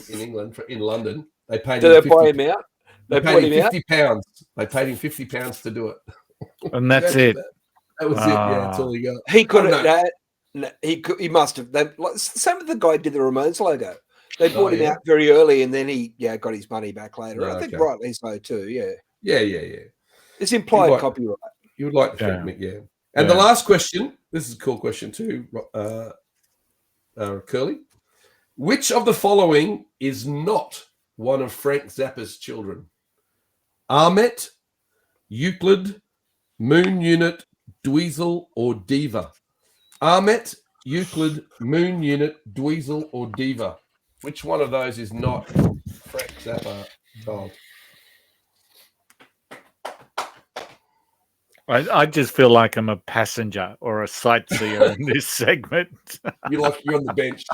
in England, in London. They paid Did him they buy 50 him out? They They paid him bought him out? £50. They paid him £50 to do it. And that's it. That was it. Yeah, that's all he got. He could Oh, have. He must have. Same with the guy who did the Ramones logo. They bought him out very early, and then he got his money back later. Yeah, I think okay. rightly so too. Yeah. Yeah. It's implied copyright. You would like to think, Mick, yeah. And the last question, this is a cool question too, Curly. Which of the following is not one of Frank Zappa's children? Ahmet, Euclid, Moon Unit, Dweezil, or Diva? Ahmet, Euclid, Moon Unit, Dweezil, or Diva? Which one of those is not Frank Zappa child? I just feel like I'm a passenger or a sightseer in this segment. You're on the bench.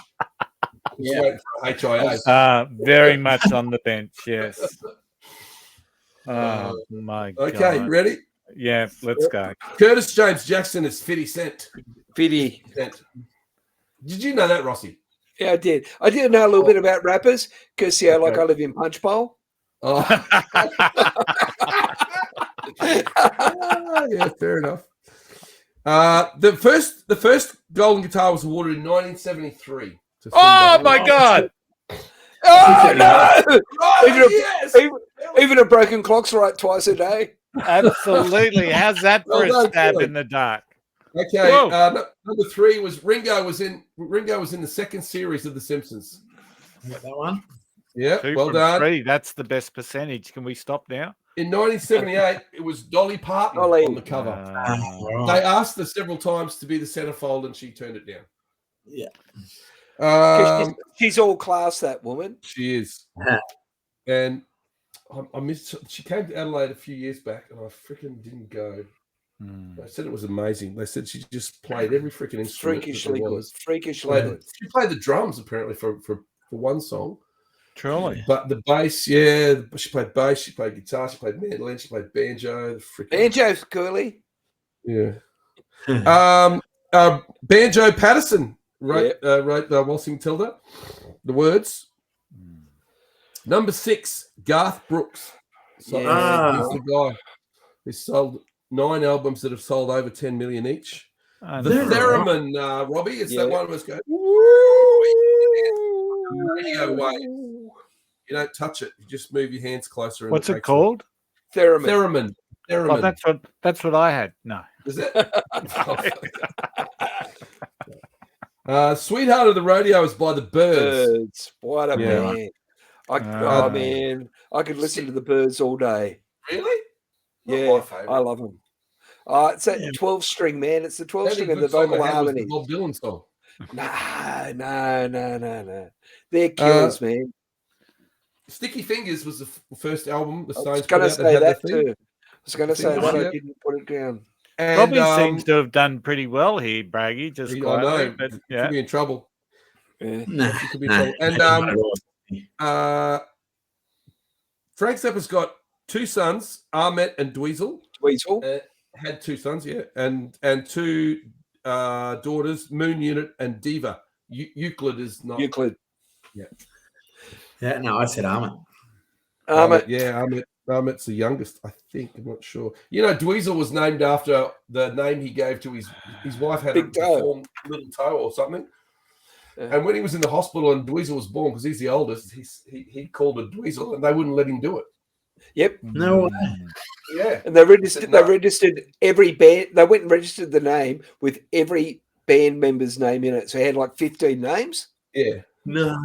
Yeah. Waiting for HIA. Very much on the bench, yes. Oh, my God. Okay, ready? Yeah, let's go. Curtis James Jackson is 50 Cent. 50 Cent. Did you know that, Rossi? Yeah, I did. I did know a little bit about rappers because I live in Punchbowl. Oh. Yeah, fair enough. The first golden guitar was awarded in 1973. Oh my God! Oh no! Oh, Even a broken clock's right twice a day. Absolutely. How's that for a stab in the dark? Okay. Number 3 was Ringo was in the second series of The Simpsons. Got that one. Yeah, 2 well from done. 3. That's the best percentage. Can we stop now? In 1978, it was Dolly Parton on the cover. Right. They asked her several times to be the centerfold, and she turned it down. Yeah. She's all class, that woman. She is. And I missed. She came to Adelaide a few years back, and I freaking didn't go. They said it was amazing. They said she just played every freaking instrument. Freakishly good. She played the drums apparently for one song. Truly. But the bass, she played bass, she played guitar, she played mandolin, she played banjo. Banjo's curly. Yeah. Banjo Patterson wrote Waltzing Matilda. The words. Number 6, Garth Brooks. So he's the guy who sold 9 albums that have sold over 10 million each. The theremin, Robbie, it's that one of us go. Radio waves. You don't touch it. You just move your hands closer. And What's it called? Theremin. Oh, that's what I had. No. Is it? Sweetheart of the Radio is by the Byrds. What a man. Man. I could listen to the Byrds all day. Really? Yeah, I love them. It's that 12-string, man. It's the 12-string and the vocal harmony. Bob Dylan song. No. They're killers, man. Sticky Fingers was the first album the Stones I was going to say that too. I was going to say that. Yeah. I didn't put it down. And, Robbie seems to have done pretty well here, Braggy. Just I quietly, know. but Could be in trouble. Yeah. He could be in trouble. And Frank Zappa's got 2 sons, Ahmet and Dweezil. Had 2 sons, yeah, and 2 daughters, Moon Unit and Diva. Euclid is not. Euclid. Yeah, no, I said Ahmet. Ahmet's the youngest, I think. I'm not sure. You know, Dweezil was named after the name he gave to his wife had Big a toe. deformed little toe or something. Yeah. And when he was in the hospital and Dweezil was born, because he's the oldest, he called it Dweezil, and they wouldn't let him do it. Yep. No way. Yeah. And they registered every band. They went and registered the name with every band member's name in it. So he had like 15 names. Yeah. No.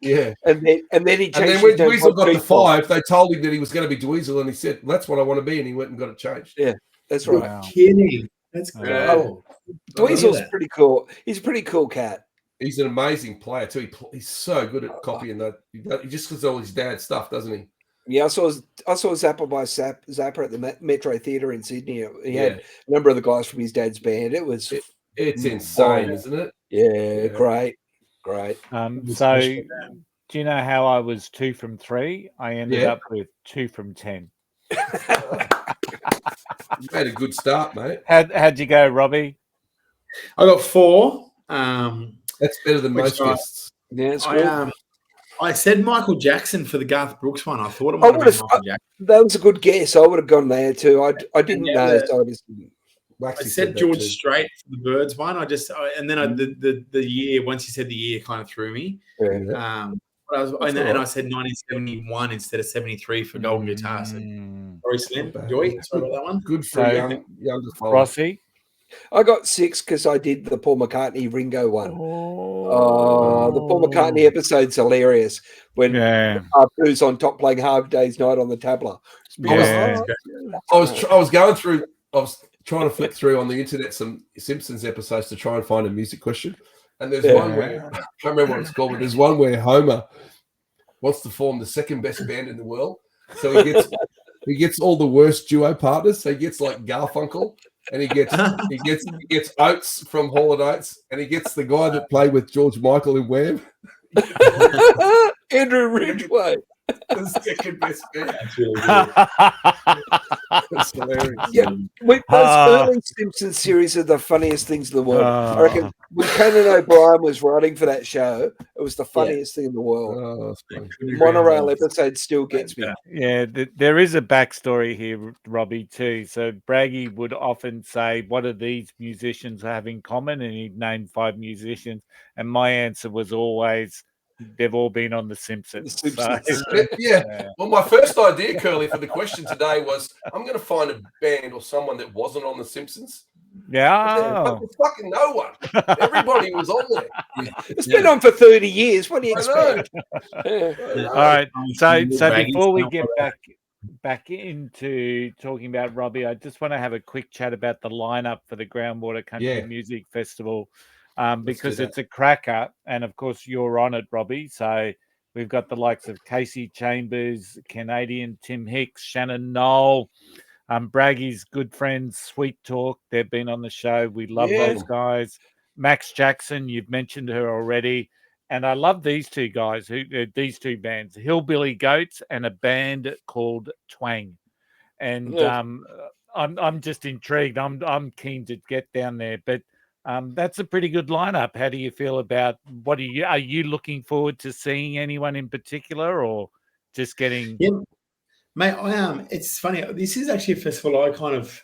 Yeah. And then he changed. And then when Dweezil got to 5, they told him that he was going to be Dweezil, and he said, "That's what I want to be," and he went and got it changed. Yeah, that's right. Wow. Kidding. That's great. Dweezil's pretty cool. He's a pretty cool cat. He's an amazing player too. He's so good at copying that. He just does all his dad's stuff, doesn't he? Yeah, I saw Zappa by Zappa at the Metro Theatre in Sydney. He had a number of the guys from his dad's band. It's insane, isn't it? Yeah, great. Great. So, do you know how I was 2 from 3? I ended up with 2 from 10. You made a good start, mate. How'd you go, Robbie? I got 4. That's better than most guests. Yeah, it's good. I said Michael Jackson for the Garth Brooks one. I thought it might have been Michael Jackson. That was a good guess. I would have gone there too. I didn't know. So I said George Strait for the Birds one. And then the year, once you said the year, kind of threw me. Yeah. But I said 1971 instead of 73 for Golden Guitar. So, sorry, Slim. Joy. Sorry about that one. Good for young Rossi. I got 6 because I did the Paul McCartney Ringo one. The Paul McCartney episode's hilarious when who's on top playing Hard Day's Night on the tabla. I was going through. I was trying to flick through on the internet some Simpsons episodes to try and find a music question, and there's one where I can't remember what it's called, but there's one where Homer wants to form the second best band in the world, so he gets all the worst duo partners. So he gets like Garfunkel. And he gets Oates from Hall & Oates, and he gets the guy that played with George Michael in Wham. Andrew Ridgway. The second best band. That's really good. That's hilarious. Yeah, those early Simpsons series are the funniest things in the world. I reckon when Conan O'Brien was writing for that show, it was the funniest thing in the world. Monorail episode still gets me. Yeah, there is a backstory here, Robbie, too. So Braggy would often say, what do these musicians have in common? And he'd name 5 musicians. And my answer was always, they've all been on The Simpsons. Well, my first idea, Curly, for the question today was I'm going to find a band or someone that wasn't on The Simpsons. Yeah. Fucking no one. Everybody was on there. It's been on for 30 years. What do you expect? All right. So before we get back into talking about Robbie, I just want to have a quick chat about the lineup for the Groundwater Country Music Festival. Because it's a cracker, and of course you're on it, Robbie. So we've got the likes of Casey Chambers, Canadian Tim Hicks, Shannon Knoll, Braggy's good friends, Sweet Talk. They've been on the show. We love those guys. Max Jackson, you've mentioned her already, and I love these two guys. These two bands, Hillbilly Goats, and a band called Twang. And I'm just intrigued. I'm keen to get down there, but. That's a pretty good lineup. How do you feel about are you looking forward to seeing anyone in particular, or just getting? Yeah, mate, I am. It's funny. This is actually a festival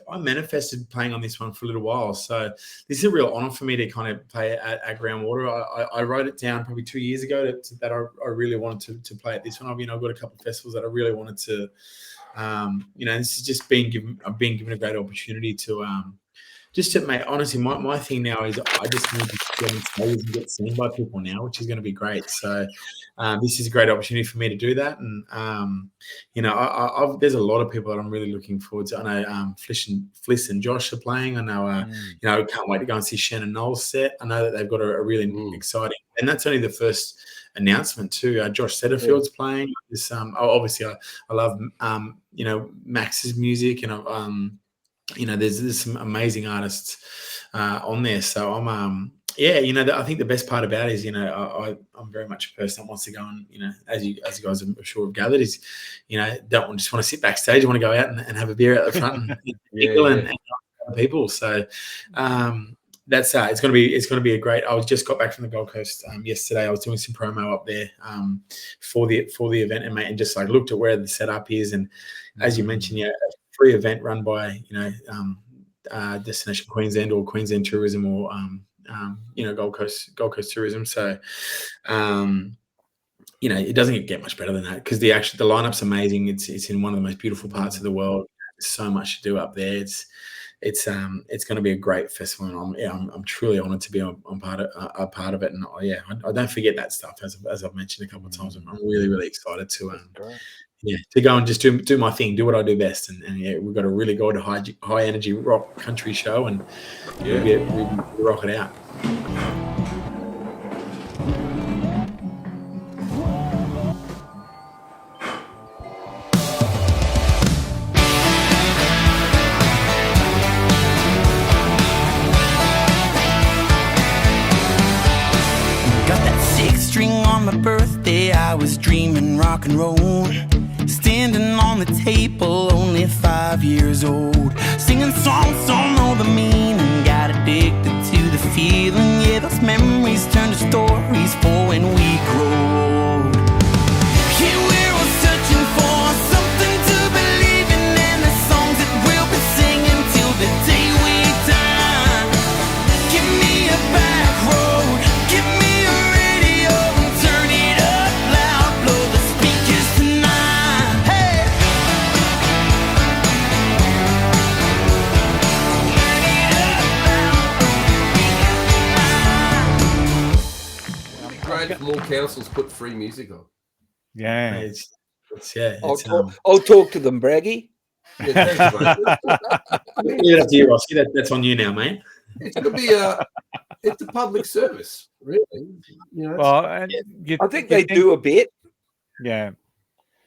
I manifested playing on this one for a little while. So this is a real honor for me to kind of play at Groundwater. I wrote it down probably 2 years ago that I really wanted to play at this one. I've got a couple of festivals that I really wanted to. This has just I've been given a great opportunity to. Just to make honestly, my thing now is I just need to get on stage and get seen by people now, which is going to be great. So this is a great opportunity for me to do that. And there's a lot of people that I'm really looking forward to. I know Fliss and Josh are playing. I know I can't wait to go and see Shannon Knowles set. I know that they've got a really exciting, and that's only the first announcement too. Josh Setterfield's playing. This obviously I love Max's music, and there's some amazing artists on there. So I'm, I think the best part about it is, I'm very much a person that wants to go and, as you guys I'm sure have gathered, is, don't just want to sit backstage. I want to go out and have a beer out the front and and people. So that's it's going to be a great. I just got back from the Gold Coast yesterday. I was doing some promo up there for the event and just like looked at where the setup is, and as you mentioned, free event run by Destination Queensland or Queensland Tourism or Gold Coast Tourism. So it doesn't get much better than that, because the lineup's amazing. It's in one of the most beautiful parts of the world. There's so much to do up there. It's going to be a great festival, and I'm truly honoured to be a part of it. And I don't forget that stuff, as I've mentioned a couple of times. I'm really, really excited to to go and just do my thing, do what I do best, and we've got a really good high energy rock country show, and we rock it out. Got that rock and roll. Standing on the table, only 5 years old. Singing songs, don't know the meaning. Got addicted to the feeling. Yeah, those memories turn to stories for when we grow old. Here we're all searching for something to believe in, and the songs that we'll be singing till the day we die. Give me a back road, give me a radio, and turn it up loud, blow the speakers tonight. Hey! Turn it up loud. It'd be great if more councils put free music on. Yeah. It's I'll talk to them, Braggy. Yeah, thanks, mate. leave it up to you, Rossi. That's on you now, mate. It's going to be it's a public service, really. You know, Well, and I think they do a bit. Yeah.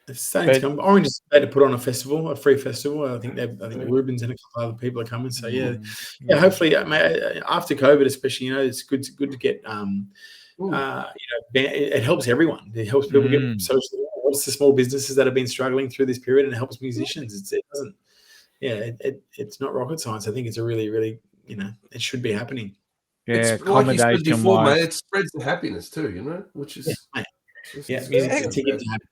It's starting to come. Orange is about to put on a festival, a free festival. I think Rubens and a couple other people are coming. So yeah. Hopefully, mate, after COVID, especially, it's good to get. It helps everyone. It helps people get social. It helps the small businesses that have been struggling through this period, and it helps musicians. It doesn't. Yeah, it's not rocket science. I think it's a really, really, it should be happening. Yeah, it's like you said before, accommodation-wise. mate. It spreads the happiness too, which is music's a ticket to happiness.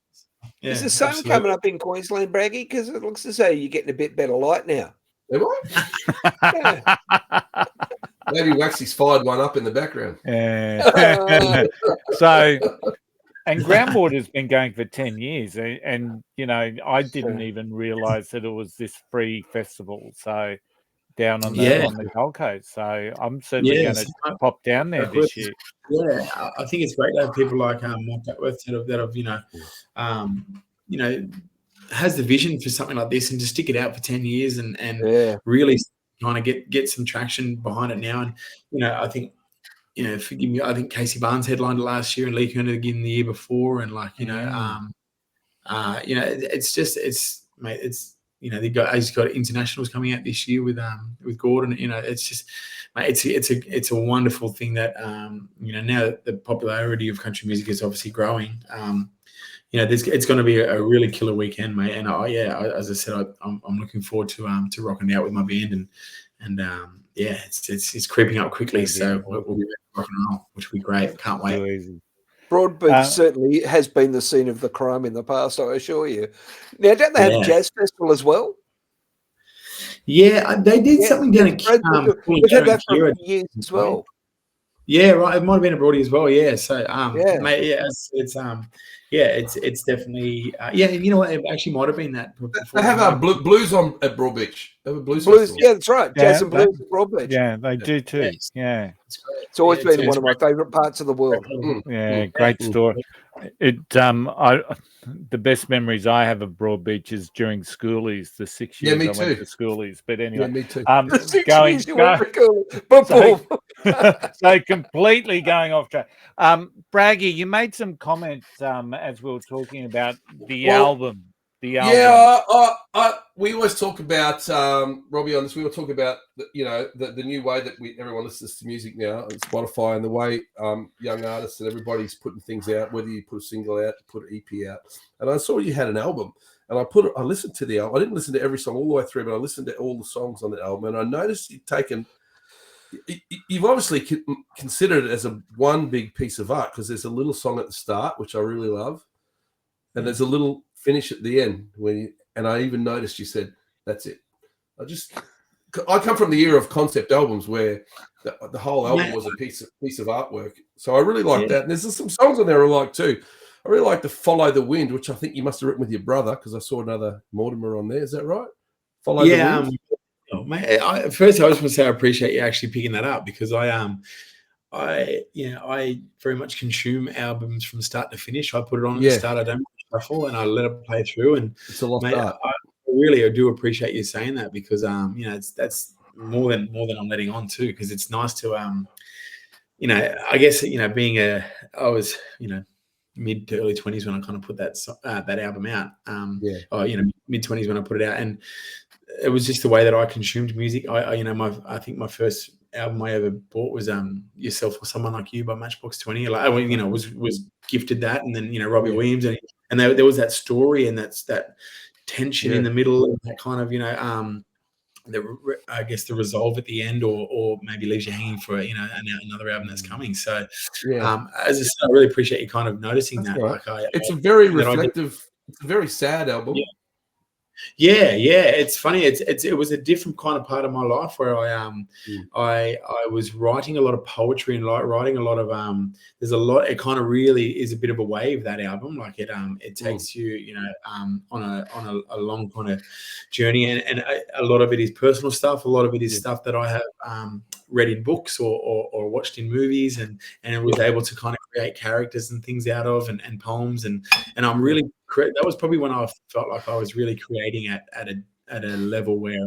Yeah, Is the sun absolutely. coming up in Queensland, Braggy? Because it looks as though you're getting a bit better light now. Am I? Maybe Waxy's fired one up in the background. Yeah. So, and Groundwater's been going for 10 years. And I didn't even realise that it was this free festival. So, down on the Gold Coast. So, I'm certainly going to pop down there this year. Yeah, I think it's great to have people like Mark Duckworth that have has the vision for something like this and to stick it out for 10 years and really kind of get some traction behind it now. And I think forgive me, I think Casey Barnes headlined it last year and Lee Kerner again the year before, and they've got internationals coming out this year with Gordon. It's just, mate, it's a wonderful thing that now that the popularity of country music is obviously growing. It's going to be a really killer weekend, mate. And as I said, I'm looking forward to rocking out with my band, and it's creeping up quickly. So we'll be rock and roll, which will be great. Can't wait. Broadbeach certainly has been the scene of the crime in the past, I assure you. Now, don't they have a jazz festival as well? Yeah, they did something down in We've had that for years as well. Yeah, right. It might have been a Broadie as well. Yeah. So, mate, it's definitely you know what? It actually might have been that. They have blues on at Broadbeach. They have a blues. Yeah, that's right. Jazz and blues at Broadbeach. Yeah, they do too. Yeah, it's always been one of my favourite parts of the world. Yeah, great story. The best memories I have of Broadbeach is during schoolies, the 6 years I went to schoolies. But anyway, me too. So completely going off track. Braggy, you made some comments as we were talking about the album. Yeah, we always talk about Robbie on this. We were talking about the new way that everyone listens to music now on Spotify, and the way young artists and everybody's putting things out. Whether you put a single out, put an EP out, and I saw you had an album, and I listened to the album. I didn't listen to every song all the way through, but I listened to all the songs on the album, and I noticed you've obviously considered it as one big piece of art, because there's a little song at the start which I really love, and there's a little finish at the end and I even noticed you said that's it. I come from the era of concept albums where the whole album was a piece of artwork, so I really like that. And there's some songs on there I like too. I really like the Follow the Wind, which I think you must have written with your brother, because I saw another Mortimer on there. Is that right? Follow the Wind. First, I just want to say I appreciate you actually picking that up, because I very much consume albums from start to finish. I put it on at the start. I don't shuffle, and I let it play through. And it's a lot of art. I do appreciate you saying that, because that's more than I'm letting on too, because it's nice to I guess being I was mid to early 20s when I kind of put that album out. Mid 20s when I put it out, and it was just the way that I consumed music. I think my first album I ever bought was Yourself or Someone Like You by Matchbox 20. Like, was gifted that, and then Robbie Williams, and there was that story and that tension in the middle, and that kind of I guess the resolve at the end, or maybe leaves you hanging for another album that's coming. So, as I said, I really appreciate you kind of noticing that. Right. Like, it's a very reflective, it's a very sad album. Yeah. It's funny. It was a different kind of part of my life where I was writing a lot of poetry and writing a lot of there's a lot. It kind of really is a bit of a wave, that album. Like it takes you on a long kind of journey, and a lot of it is personal stuff. A lot of it is stuff that I have read in books or watched in movies, and was able to kind of create characters and things out of, and poems, and I'm really. That was probably when I felt like I was really creating at a level where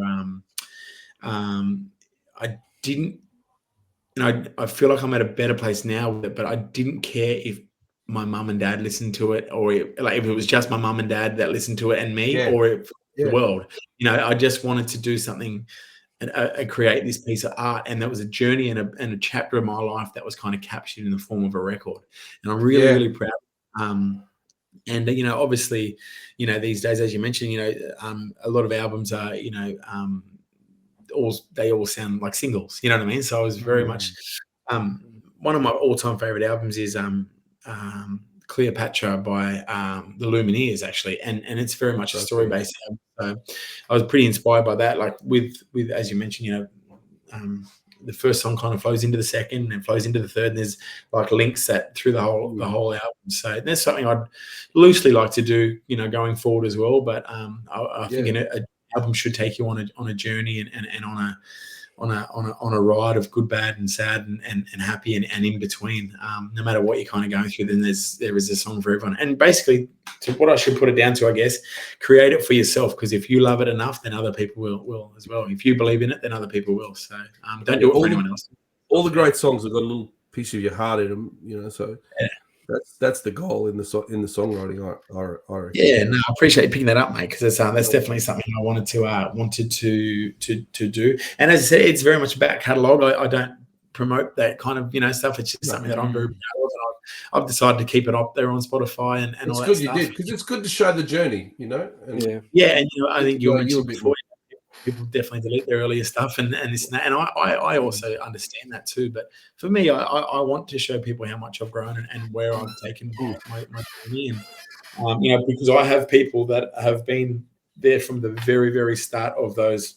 I didn't, I feel like I'm at a better place now with it, but I didn't care if my mum and dad listened to it, or if it was just my mum and dad that listened to it and me, or if the world. I just wanted to do something and create this piece of art, and that was a journey and a chapter of my life that was kind of captured in the form of a record, and I'm really really proud. And obviously, these days, as you mentioned, a lot of albums are, they all sound like singles. You know what I mean? So I was very much one of my all-time favorite albums is Cleopatra by the Lumineers, actually, and it's very much a story-based album. So I was pretty inspired by that. Like with as you mentioned, the first song kind of flows into the second and flows into the third, and there's like links that through the whole album. So that's something I'd loosely like to do, going forward as well. But I think an album should take you on a journey and on a ride of good, bad, and sad, and happy, and in between. No matter what you're kind of going through, then there is a song for everyone. And basically, to what I should put it down to, I guess, create it for yourself, because if you love it enough, then other people will as well. If you believe in it, then other people will. So don't do it for anyone else. All the great songs have got a little piece of your heart in them, So that's the goal in the songwriting. I reckon. Yeah, no, I appreciate you picking that up, mate, because that's definitely something I wanted to do. And as I said, it's very much about catalogue. I don't promote that kind of stuff. It's just something that I'm very proud of, and I've decided to keep it up there on Spotify and it's all good that you stuff. did, because it's good to show the journey, And, and I think you mentioned before, people definitely delete their earlier stuff and this and that, and I also understand that too. But for me, I want to show people how much I've grown and where I've taken my journey, and because I have people that have been there from the very, very start of those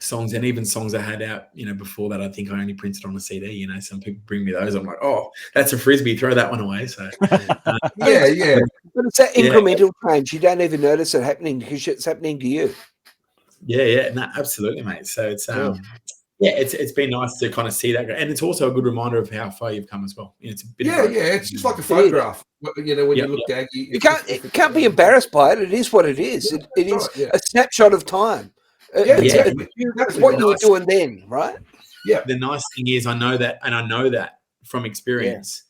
songs, and even songs I had out, before that. I think I only printed on a CD. Some people bring me those. I'm like, oh, that's a frisbee. Throw that one away. So yeah. But it's that incremental change. You don't even notice it happening because it's happening to you. Yeah, no, absolutely, mate. So it's it's been nice to kind of see that, and it's also a good reminder of how far you've come as well. It's a bit it's just like a photograph. When you look at you can't be embarrassed by it. It is what it is. It is a snapshot of time. That's what you were doing then, right? Yeah. The nice thing is, I know that from experience.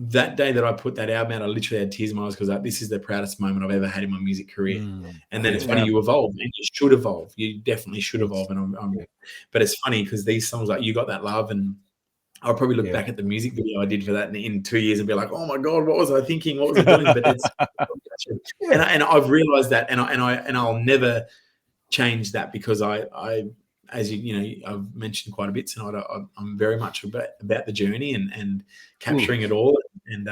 That day that I put that album out, I literally had tears in my eyes, because this is the proudest moment I've ever had in my music career. And then it's funny, you evolve, and you should evolve. You definitely should evolve. And but it's funny because these songs, like You Got That Love, and I'll probably look back at the music video I did for that in 2 years and be like, oh my God, what was I thinking? What was I doing? But it's and I've realized that, and I'll never change that, because I as I've mentioned quite a bit tonight, I'm very much about the journey and capturing it all, and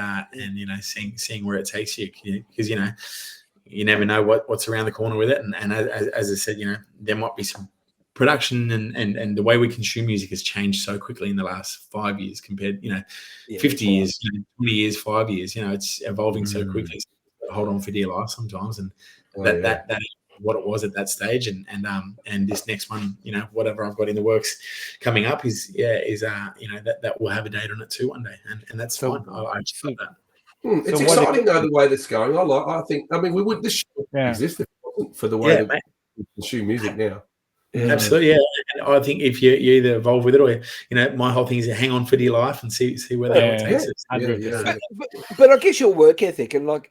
seeing where it takes you, because you never know what's around the corner with it, and as I said, there might be some production and the way we consume music has changed so quickly in the last 5 years compared 50 years, 20 years, 5 years. It's evolving so quickly. So hold on for dear life sometimes, and that is what it was at that stage, and this next one, whatever I've got in the works coming up is that will have a date on it too one day, and that's fine. I just love that. It's exciting though, the way that's going. We would this show exist if it wasn't for the way that we consume music now. Absolutely, yeah. And I think if you either evolve with it, or my whole thing is to hang on for dear life and see where that takes us. But I guess your work ethic, and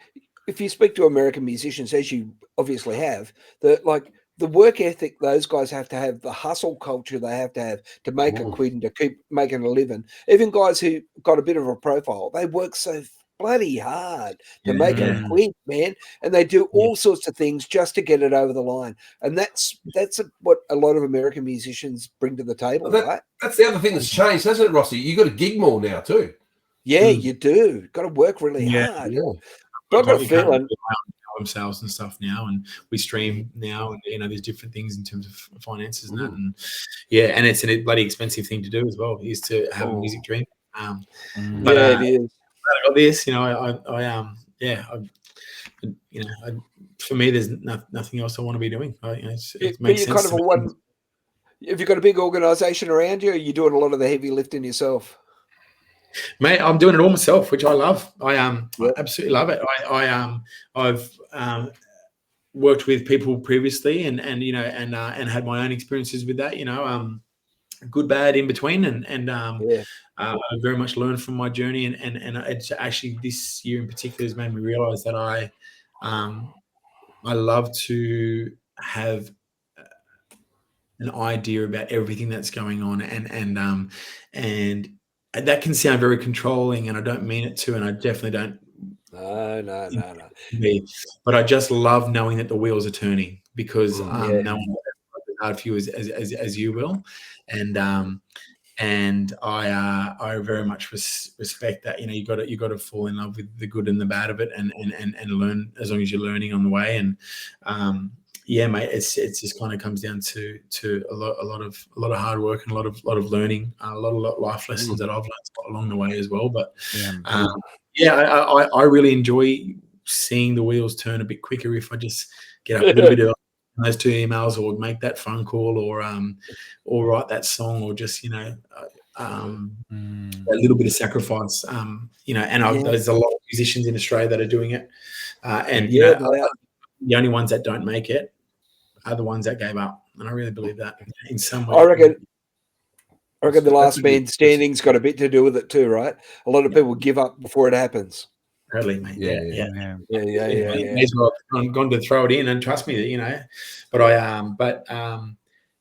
if you speak to American musicians, as you obviously have, that the work ethic those guys have to have, the hustle culture they have to make a quid and to keep making a living. Even guys who got a bit of a profile, they work so bloody hard to make it a quid, man, and they do all sorts of things just to get it over the line. And that's what a lot of American musicians bring to the table, right? That's the other thing that's changed, hasn't it, Rossi? You got to gig more now too. Yeah, you do. Got to work really hard. Yeah. But I've got a feeling themselves and stuff now, and we stream now, and there's different things in terms of finances and that, and and it's a bloody expensive thing to do as well, is to have a music dream. But it is. I got this, for me, there's nothing else I want to be doing. It makes sense. Have you got a big organisation around you, or are you doing a lot of the heavy lifting yourself? Mate, I'm doing it all myself, which I love. I absolutely love it. I've worked with people previously, and had my own experiences with that. Good, bad, in between, and I very much learned from my journey, and it's actually this year in particular has made me realise that I love to have an idea about everything that's going on, and that can sound very controlling, and I don't mean it to, and I definitely don't. No. But I just love knowing that the wheels are turning, because no one will work as hard for you as you will, and I very much respect that. You got to fall in love with the good and the bad of it, and learn as long as you're learning on the way, and mate, it's just kind of comes down to a lot of hard work and a lot of learning, a lot of life lessons that I've learned along the way as well. But I really enjoy seeing the wheels turn a bit quicker if I just get up a little bit early on those 2 emails, or make that phone call, or write that song, or just a little bit of sacrifice. There's a lot of musicians in Australia that are doing it, the only ones that don't make it are the ones that gave up, and I really believe that in some way. I reckon the last man standing's got a bit to do with it too, right? A lot of people give up before it happens. Totally, mate. Yeah. May as well have gone to throw it in, and trust me, but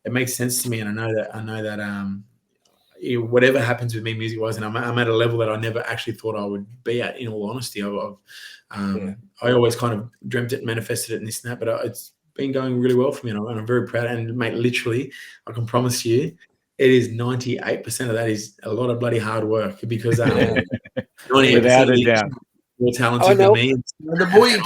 it makes sense to me, and I know that whatever happens with me music wise, and I'm at a level that I never actually thought I would be at, in all honesty. I always kind of dreamt it and manifested it and this and that, but it's been going really well for me, and I'm very proud. And mate, literally, I can promise you, it is 98% of that is a lot of bloody hard work, because 98% without a doubt, more talented than me. And the more you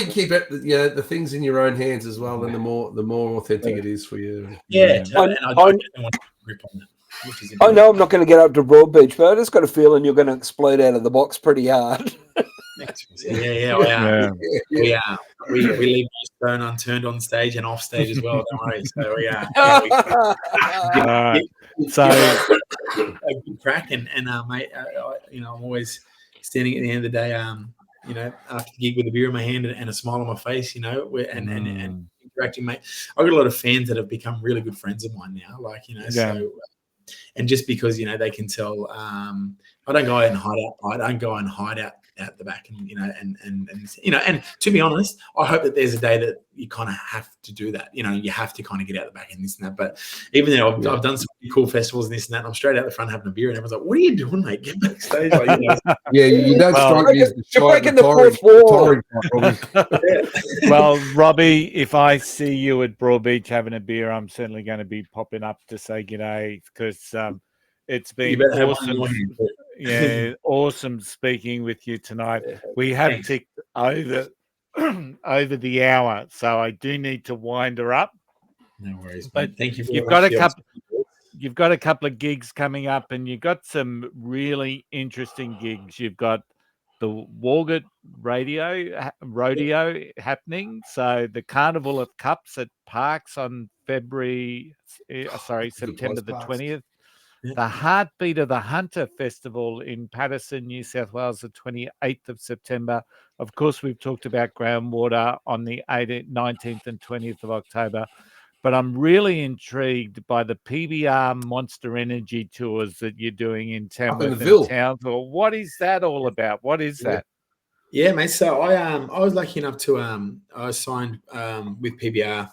keep it, the things in your own hands as well, then the more authentic it is for you. Yeah, and I don't want to grip on that. I know I'm not going to get up to Broadbeach, but I just got a feeling you're going to explode out of the box pretty hard. We leave no stone unturned on stage and off stage as well. Don't worry. So so a good crack, and mate, I'm always standing at the end of the day, after the gig with a beer in my hand and a smile on my face, and interacting, mate. I've got a lot of fans that have become really good friends of mine now, so. And just because they can tell, I don't go out and hide out. I don't go and hide out the back, and to be honest, I hope that there's a day that you kind of have to do that. You have to kind of get out the back and this and that. But even though I've done some really cool festivals and this and that, and I'm straight out the front having a beer, and everyone's like, "What are you doing, mate? Get backstage!" You don't strike me as you're breaking the fourth wall. Well, Robbie, if I see you at Broadbeach having a beer, I'm certainly going to be popping up to say g'day, because it's been awesome. Awesome speaking with you tonight. We have ticked over the hour, so I do need to wind her up. No worries, but thank you. You've got a couple of gigs coming up, and you've got some really interesting gigs. You've got the Walgett rodeo happening. So the Carnival of Cups at Parks on September the 20th. The Heartbeat of the Hunter Festival in Paterson, New South Wales, the 28th of September. Of course, we've talked about Groundwater on the 18th, 19th and 20th of October. But I'm really intrigued by the PBR Monster Energy tours that you're doing in Tamworth and Townsville. What is that all about? What is that? Yeah, mate. So I was lucky enough to I was signed with PBR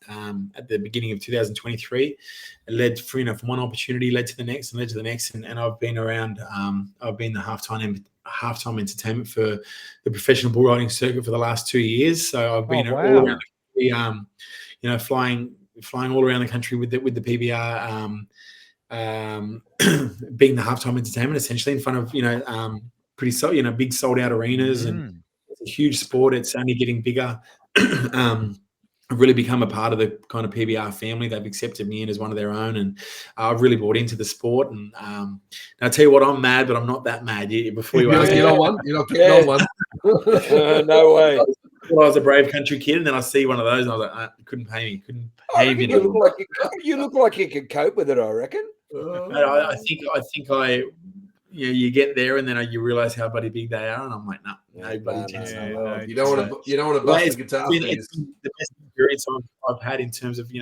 at the beginning of 2023. It led from one opportunity led to the next and led to the next, and I've been around. I've been the halftime entertainment for the professional bull riding circuit for the last 2 years. So I've been all around the country, flying all around the country with the PBR. Being the halftime entertainment essentially in front of big sold out arenas, and it's a huge sport. It's only getting bigger. I've really become a part of the kind of PBR family. They've accepted me in as one of their own, and I've really bought into the sport. And I'll tell you what, I'm mad, but I'm not that mad. Before you ask, you're not getting on one. No way. I was a brave country kid, and then I see one of those, and I was like, couldn't pay me. You look like you could cope with it, I reckon. I think you get there, and then you realise how bloody big they are, and I'm like, nobody tends to know. You don't want to bust the guitar. It's the best experience I've had in terms of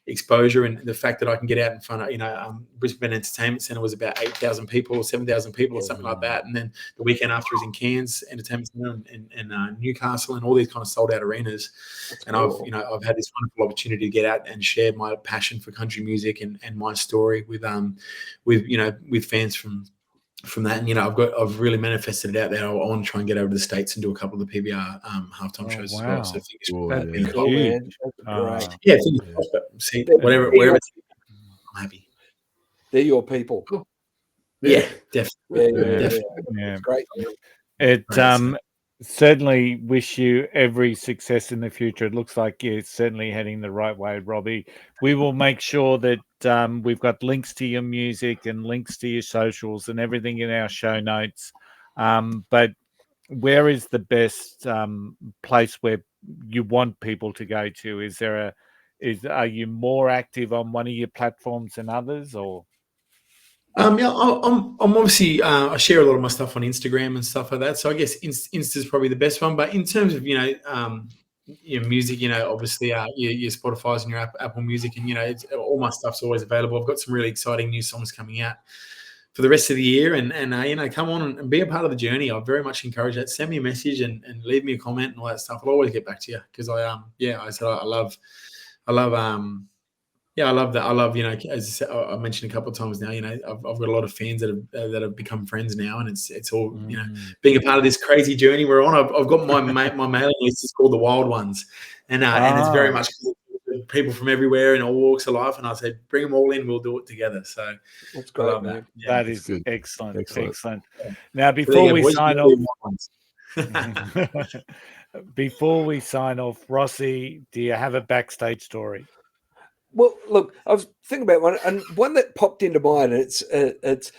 exposure, and the fact that I can get out in front of Brisbane Entertainment Centre was about 8,000 people or 7,000 people or something like that, and then the weekend after is in Cairns Entertainment Centre and Newcastle and all these kind of sold out arenas. That's cool. I've had this wonderful opportunity to get out and share my passion for country music and my story with fans from that, and I've really manifested it out there. I want to try and get over to the States and do a couple of the PBR halftime shows as well. So that'd be cool, man. Wherever I'm happy. They're your people. Cool. Yeah, definitely. Yeah. Great. It certainly wish you every success in the future. It looks like you're certainly heading the right way, Robbie. We will make sure that we've got links to your music and links to your socials and everything in our show notes. But where is the best place where you want people to go to? Are you more active on one of your platforms than others, or? I'm obviously I share a lot of my stuff on Instagram and stuff like that. So I guess Insta is probably the best one. But in terms of your music, obviously your Spotify's and your Apple Music, and all my stuff's always available. I've got some really exciting new songs coming out for the rest of the year, and come on and be a part of the journey. I very much encourage that. Send me a message and leave me a comment and all that stuff. I'll always get back to you because I love that. I love, as I mentioned a couple of times now, I've got a lot of fans that have become friends now, and it's all, being a part of this crazy journey we're on. I've got my mailing list is called the Wild Ones, and it's very much people from everywhere in all walks of life. And I said, bring them all in, we'll do it together. So that's great, man. That. Yeah, that is good. Excellent. Yeah. Now, before we sign off, before we sign off, Rossi, do you have a backstage story? Well, look, I was thinking about one, and one that popped into mind. It's, and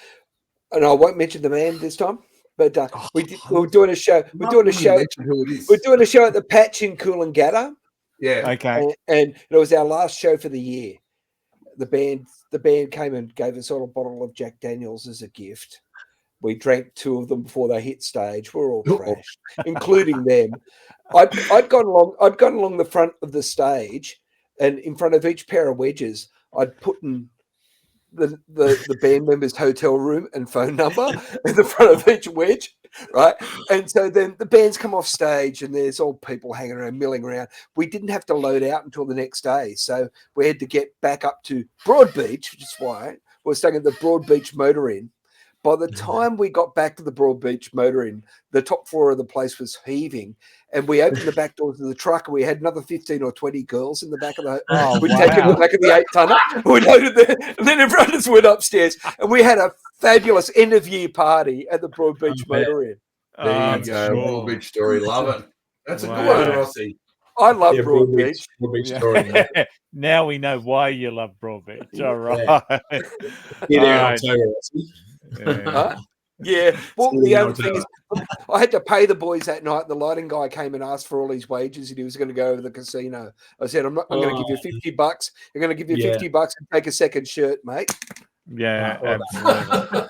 I won't mention the man this time, but we're doing a show. We're doing a show at the Patch in Coolangatta. Yeah. Okay. And it was our last show for the year. The band came and gave us all a bottle of Jack Daniels as a gift. We drank 2 of them before they hit stage. We're all trashed, including them. I'd gone along the front of the stage. And in front of each pair of wedges, I'd put in the band member's hotel room and phone number in the front of each wedge, right? And so then the bands come off stage and there's all people hanging around, milling around. We didn't have to load out until the next day. So we had to get back up to Broadbeach, which is why we're staying at the Broadbeach Motor Inn. By the time we got back to the Broadbeach Motor Inn, the top floor of the place was heaving, and we opened the back doors of the truck, and we had another 15 or 20 girls in the back of the. We'd taken the back of the 8-tonner. We loaded there, and then everyone just went upstairs, and we had a fabulous end of year party at the Broadbeach Motor Inn. There you go, Broadbeach story. Love it. That's a good one, Rossi. I love Broadbeach. Story. Now we know why you love Broadbeach. All right. Yeah. Well, the other thing is, I had to pay the boys that night. The lighting guy came and asked for all his wages, and he was going to go over to the casino. I said, I'm going to give you $50. I'm going to give you $50 and take a second shirt, mate. Yeah, absolutely.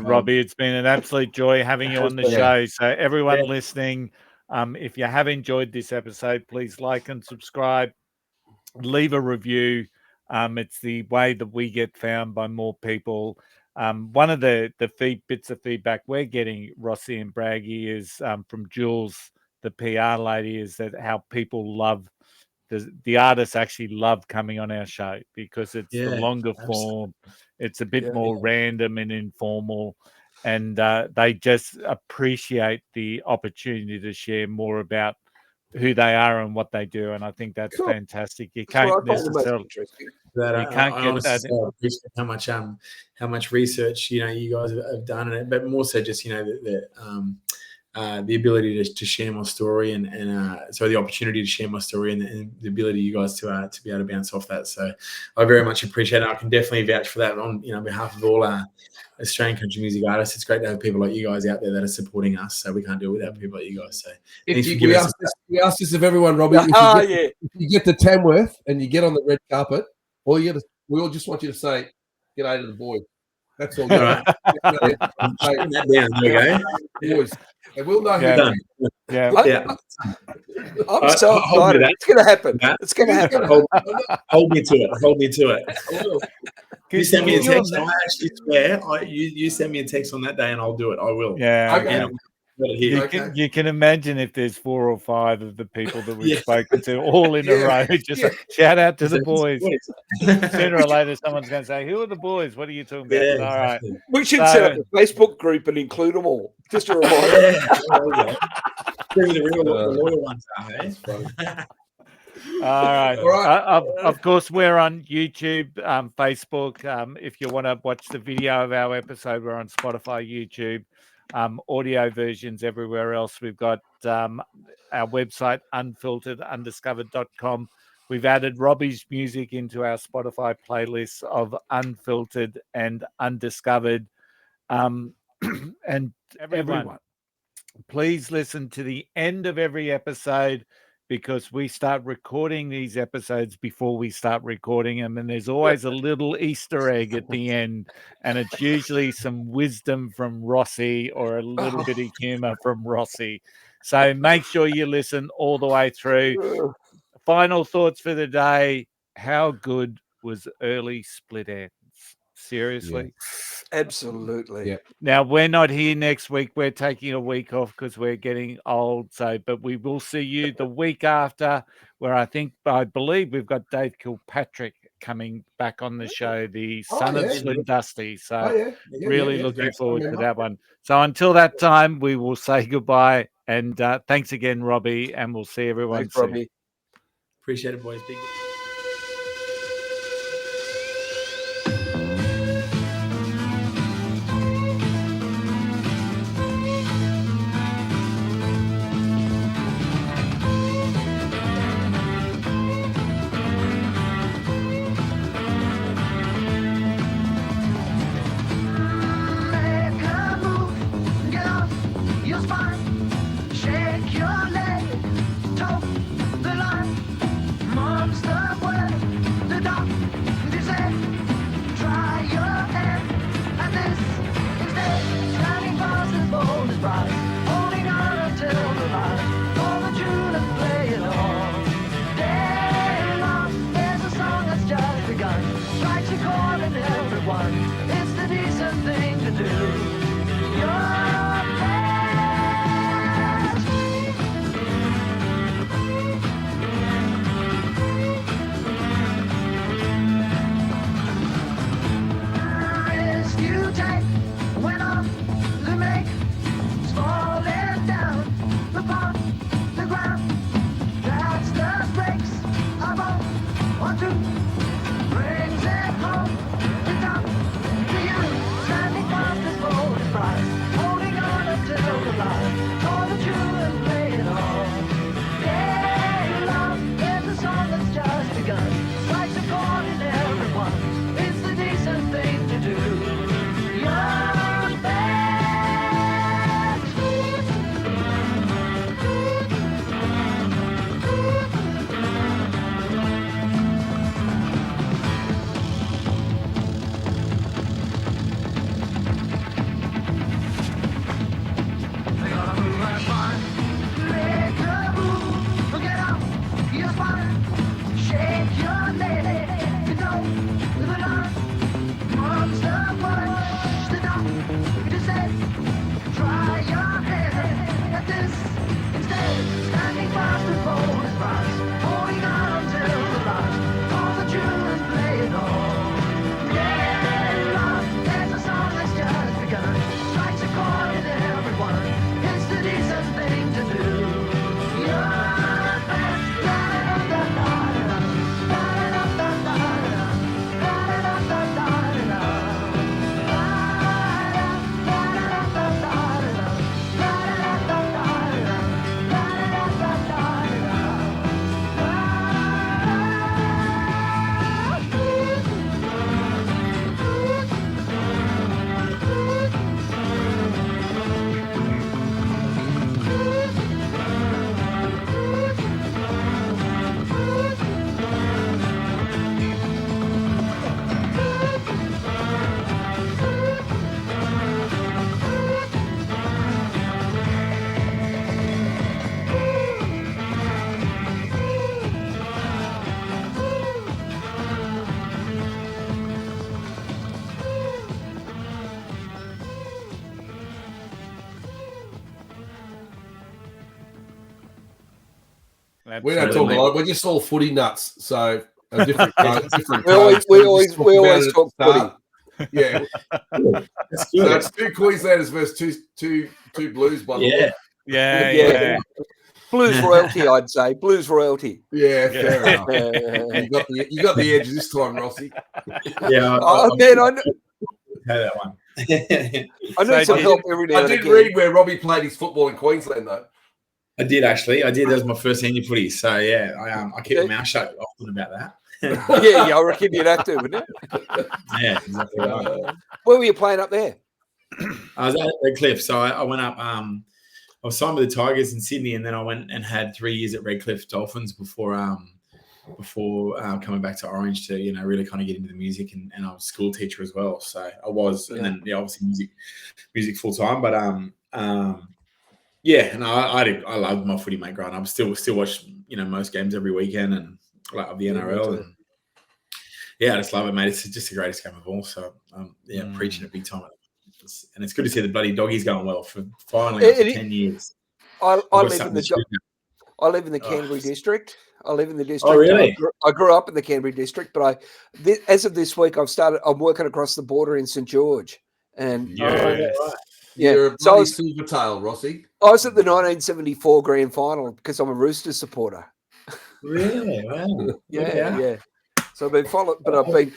Robbie, it's been an absolute joy having you on the show. So everyone listening, if you have enjoyed this episode, please like and subscribe, leave a review. It's the way that we get found by more people. One of the bits of feedback we're getting, Rossi and Braggy, is from Jules, the PR lady is that how people love the artists actually love coming on our show because it's the longer form, it's a bit more random and informal, and they just appreciate the opportunity to share more about who they are and what they do, and I think that's fantastic. You can't necessarily that you can't I get honestly that. appreciate how much research you guys have done in it, but more so just the ability to share my story and so the opportunity to share my story and the ability you guys to be able to bounce off that. So I very much appreciate it. I can definitely vouch for that on behalf of all Australian country music artists. It's great to have people like you guys out there that are supporting us. So we can't do it without people like you guys. So thanks for giving us. We ask this of everyone, Robbie. If you get to Tamworth and you get on the red carpet, we all just want you to say, "G'day to the boys." That's all. All right. Shutting that down. There we go. Boys. And we'll know who. I'm so excited. It's going to happen. It's going to happen. Hold me to it. Hold me to it. You send me a text. I actually swear. You send me a text on that day, and I'll do it. I will. Yeah. Okay. You can imagine if there's 4 or 5 of the people that we've spoken to all in a row. Just shout out to the boys. Sooner or later, someone's going to say, "Who are the boys? What are you talking about?" Yeah, all right. We should set up a Facebook group and include them all. Just a reminder. The loyal ones are. Hey? All right. Of course, we're on YouTube, Facebook. If you want to watch the video of our episode, we're on Spotify, YouTube. Audio versions everywhere else. We've got our website, unfiltered.undiscovered.com. We've added Robbie's music into our Spotify playlists of Unfiltered and Undiscovered. And everyone, please listen to the end of every episode because we start recording these episodes before we start recording them. And there's always a little Easter egg at the end. And it's usually some wisdom from Rossi or a little bit of humor from Rossi. So make sure you listen all the way through. Final thoughts for the day. How good was early split ends? Seriously? Absolutely. Yeah. Now, we're not here next week. We're taking a week off because we're getting old. But we will see you the week after, where I believe we've got Dave Kilpatrick coming back on the show, the son of Slim Dusty. So really looking forward to that one. So until that time, we will say goodbye. And thanks again, Robbie. And we'll see everyone soon. Robbie. Appreciate it, boys. Big. Shake your leg, toe the line, monster. We don't talk a lot. We're just all footy nuts. So a different, different. We always talk footy. Yeah, That's good. so it's 2 Queenslanders versus two Blues, by the way. Yeah. Blues royalty, I'd say. Blues royalty. Yeah, fair enough. You got the edge this time, Rossi. Yeah, I know that one. I need some help every now I and did again. read where Robbie played his football in Queensland, though. I did actually. That was my first senior footy. So yeah, I keep my mouth shut often about that. Yeah, I reckon you'd have to, wouldn't you? Yeah, exactly right. Where were you playing up there? I was at Redcliffe, so I went up. I was signed with the Tigers in Sydney, and then I went and had 3 years at Redcliffe Dolphins before coming back to Orange to really kind of get into the music, and I was a school teacher as well. So I was, and then obviously music full time. But and I loved my footy, mate. Growing up, still watch most games every weekend, and of the NRL. And I just love it, mate. It's just the greatest game of all. So preaching it big time. And it's good to see the bloody doggies going well for finally after 10 years. I live in the Canterbury district. I live in the district. Oh, really? I grew up in the Canterbury district, but as of this week, I'm working across the border in St George. And You're a bloody silver tail, Rossi. I was at the 1974 grand final because I'm a Roosters supporter. Really? Wow. Yeah. So I've been followed, but I've been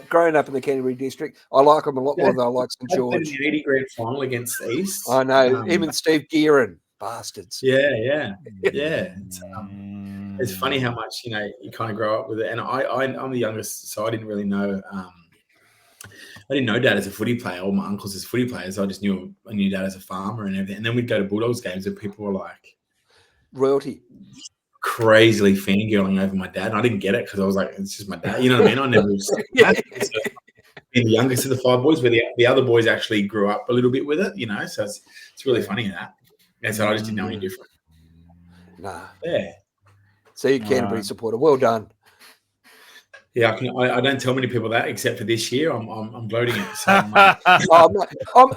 growing up in the Canterbury district. I like them a lot more than I like St George. The 80 grand final against the East. I know him and Steve Gearin, bastards. Yeah. It's funny how much you kind of grow up with it. And I'm the youngest, so I didn't really know. I didn't know Dad as a footy player. All my uncles as footy players. I knew Dad as a farmer and everything. And then we'd go to Bulldogs games, and people were like, royalty. Crazily fangirling over my dad, and I didn't get it because I was like, it's just my dad. You know what I mean? I never was being the youngest of the 5 boys, where the other boys actually grew up a little bit with it, so it's really funny that. And so I just didn't know any different. Nah. Yeah. So you're Canterbury supporter. Well done. Yeah, I don't tell many people that except for this year. I'm gloating it. So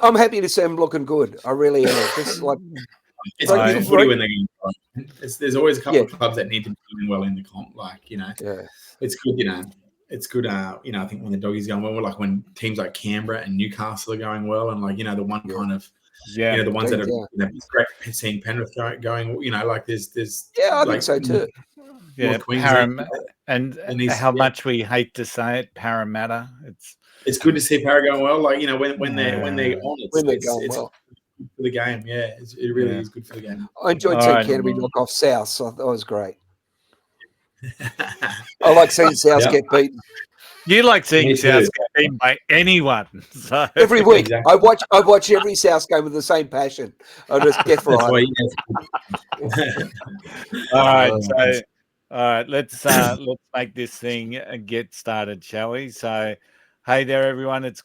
I'm happy to see them looking good. I really am. It's like it's like footy when they're getting there's always a couple of clubs that need to be doing well in the comp. It's good, it's good. I think when the doggies going well, like when teams like Canberra and Newcastle are going well, and the one kind of the ones that are it's great seeing Penrith going. There's I think so too. Yeah, Parramatta, and how much we hate to say it, Parramatta. It's good to see Parra going well. When they're on, it's well. For the game, it really is good for the game. I enjoyed seeing Canterbury knock off South, so that was great. I like seeing South get beaten. You like seeing South get beaten by anyone. So. Every week, exactly. I watch every South game with the same passion. I just get right. All right. Let's make this thing get started, shall we? So, hey there, everyone. It's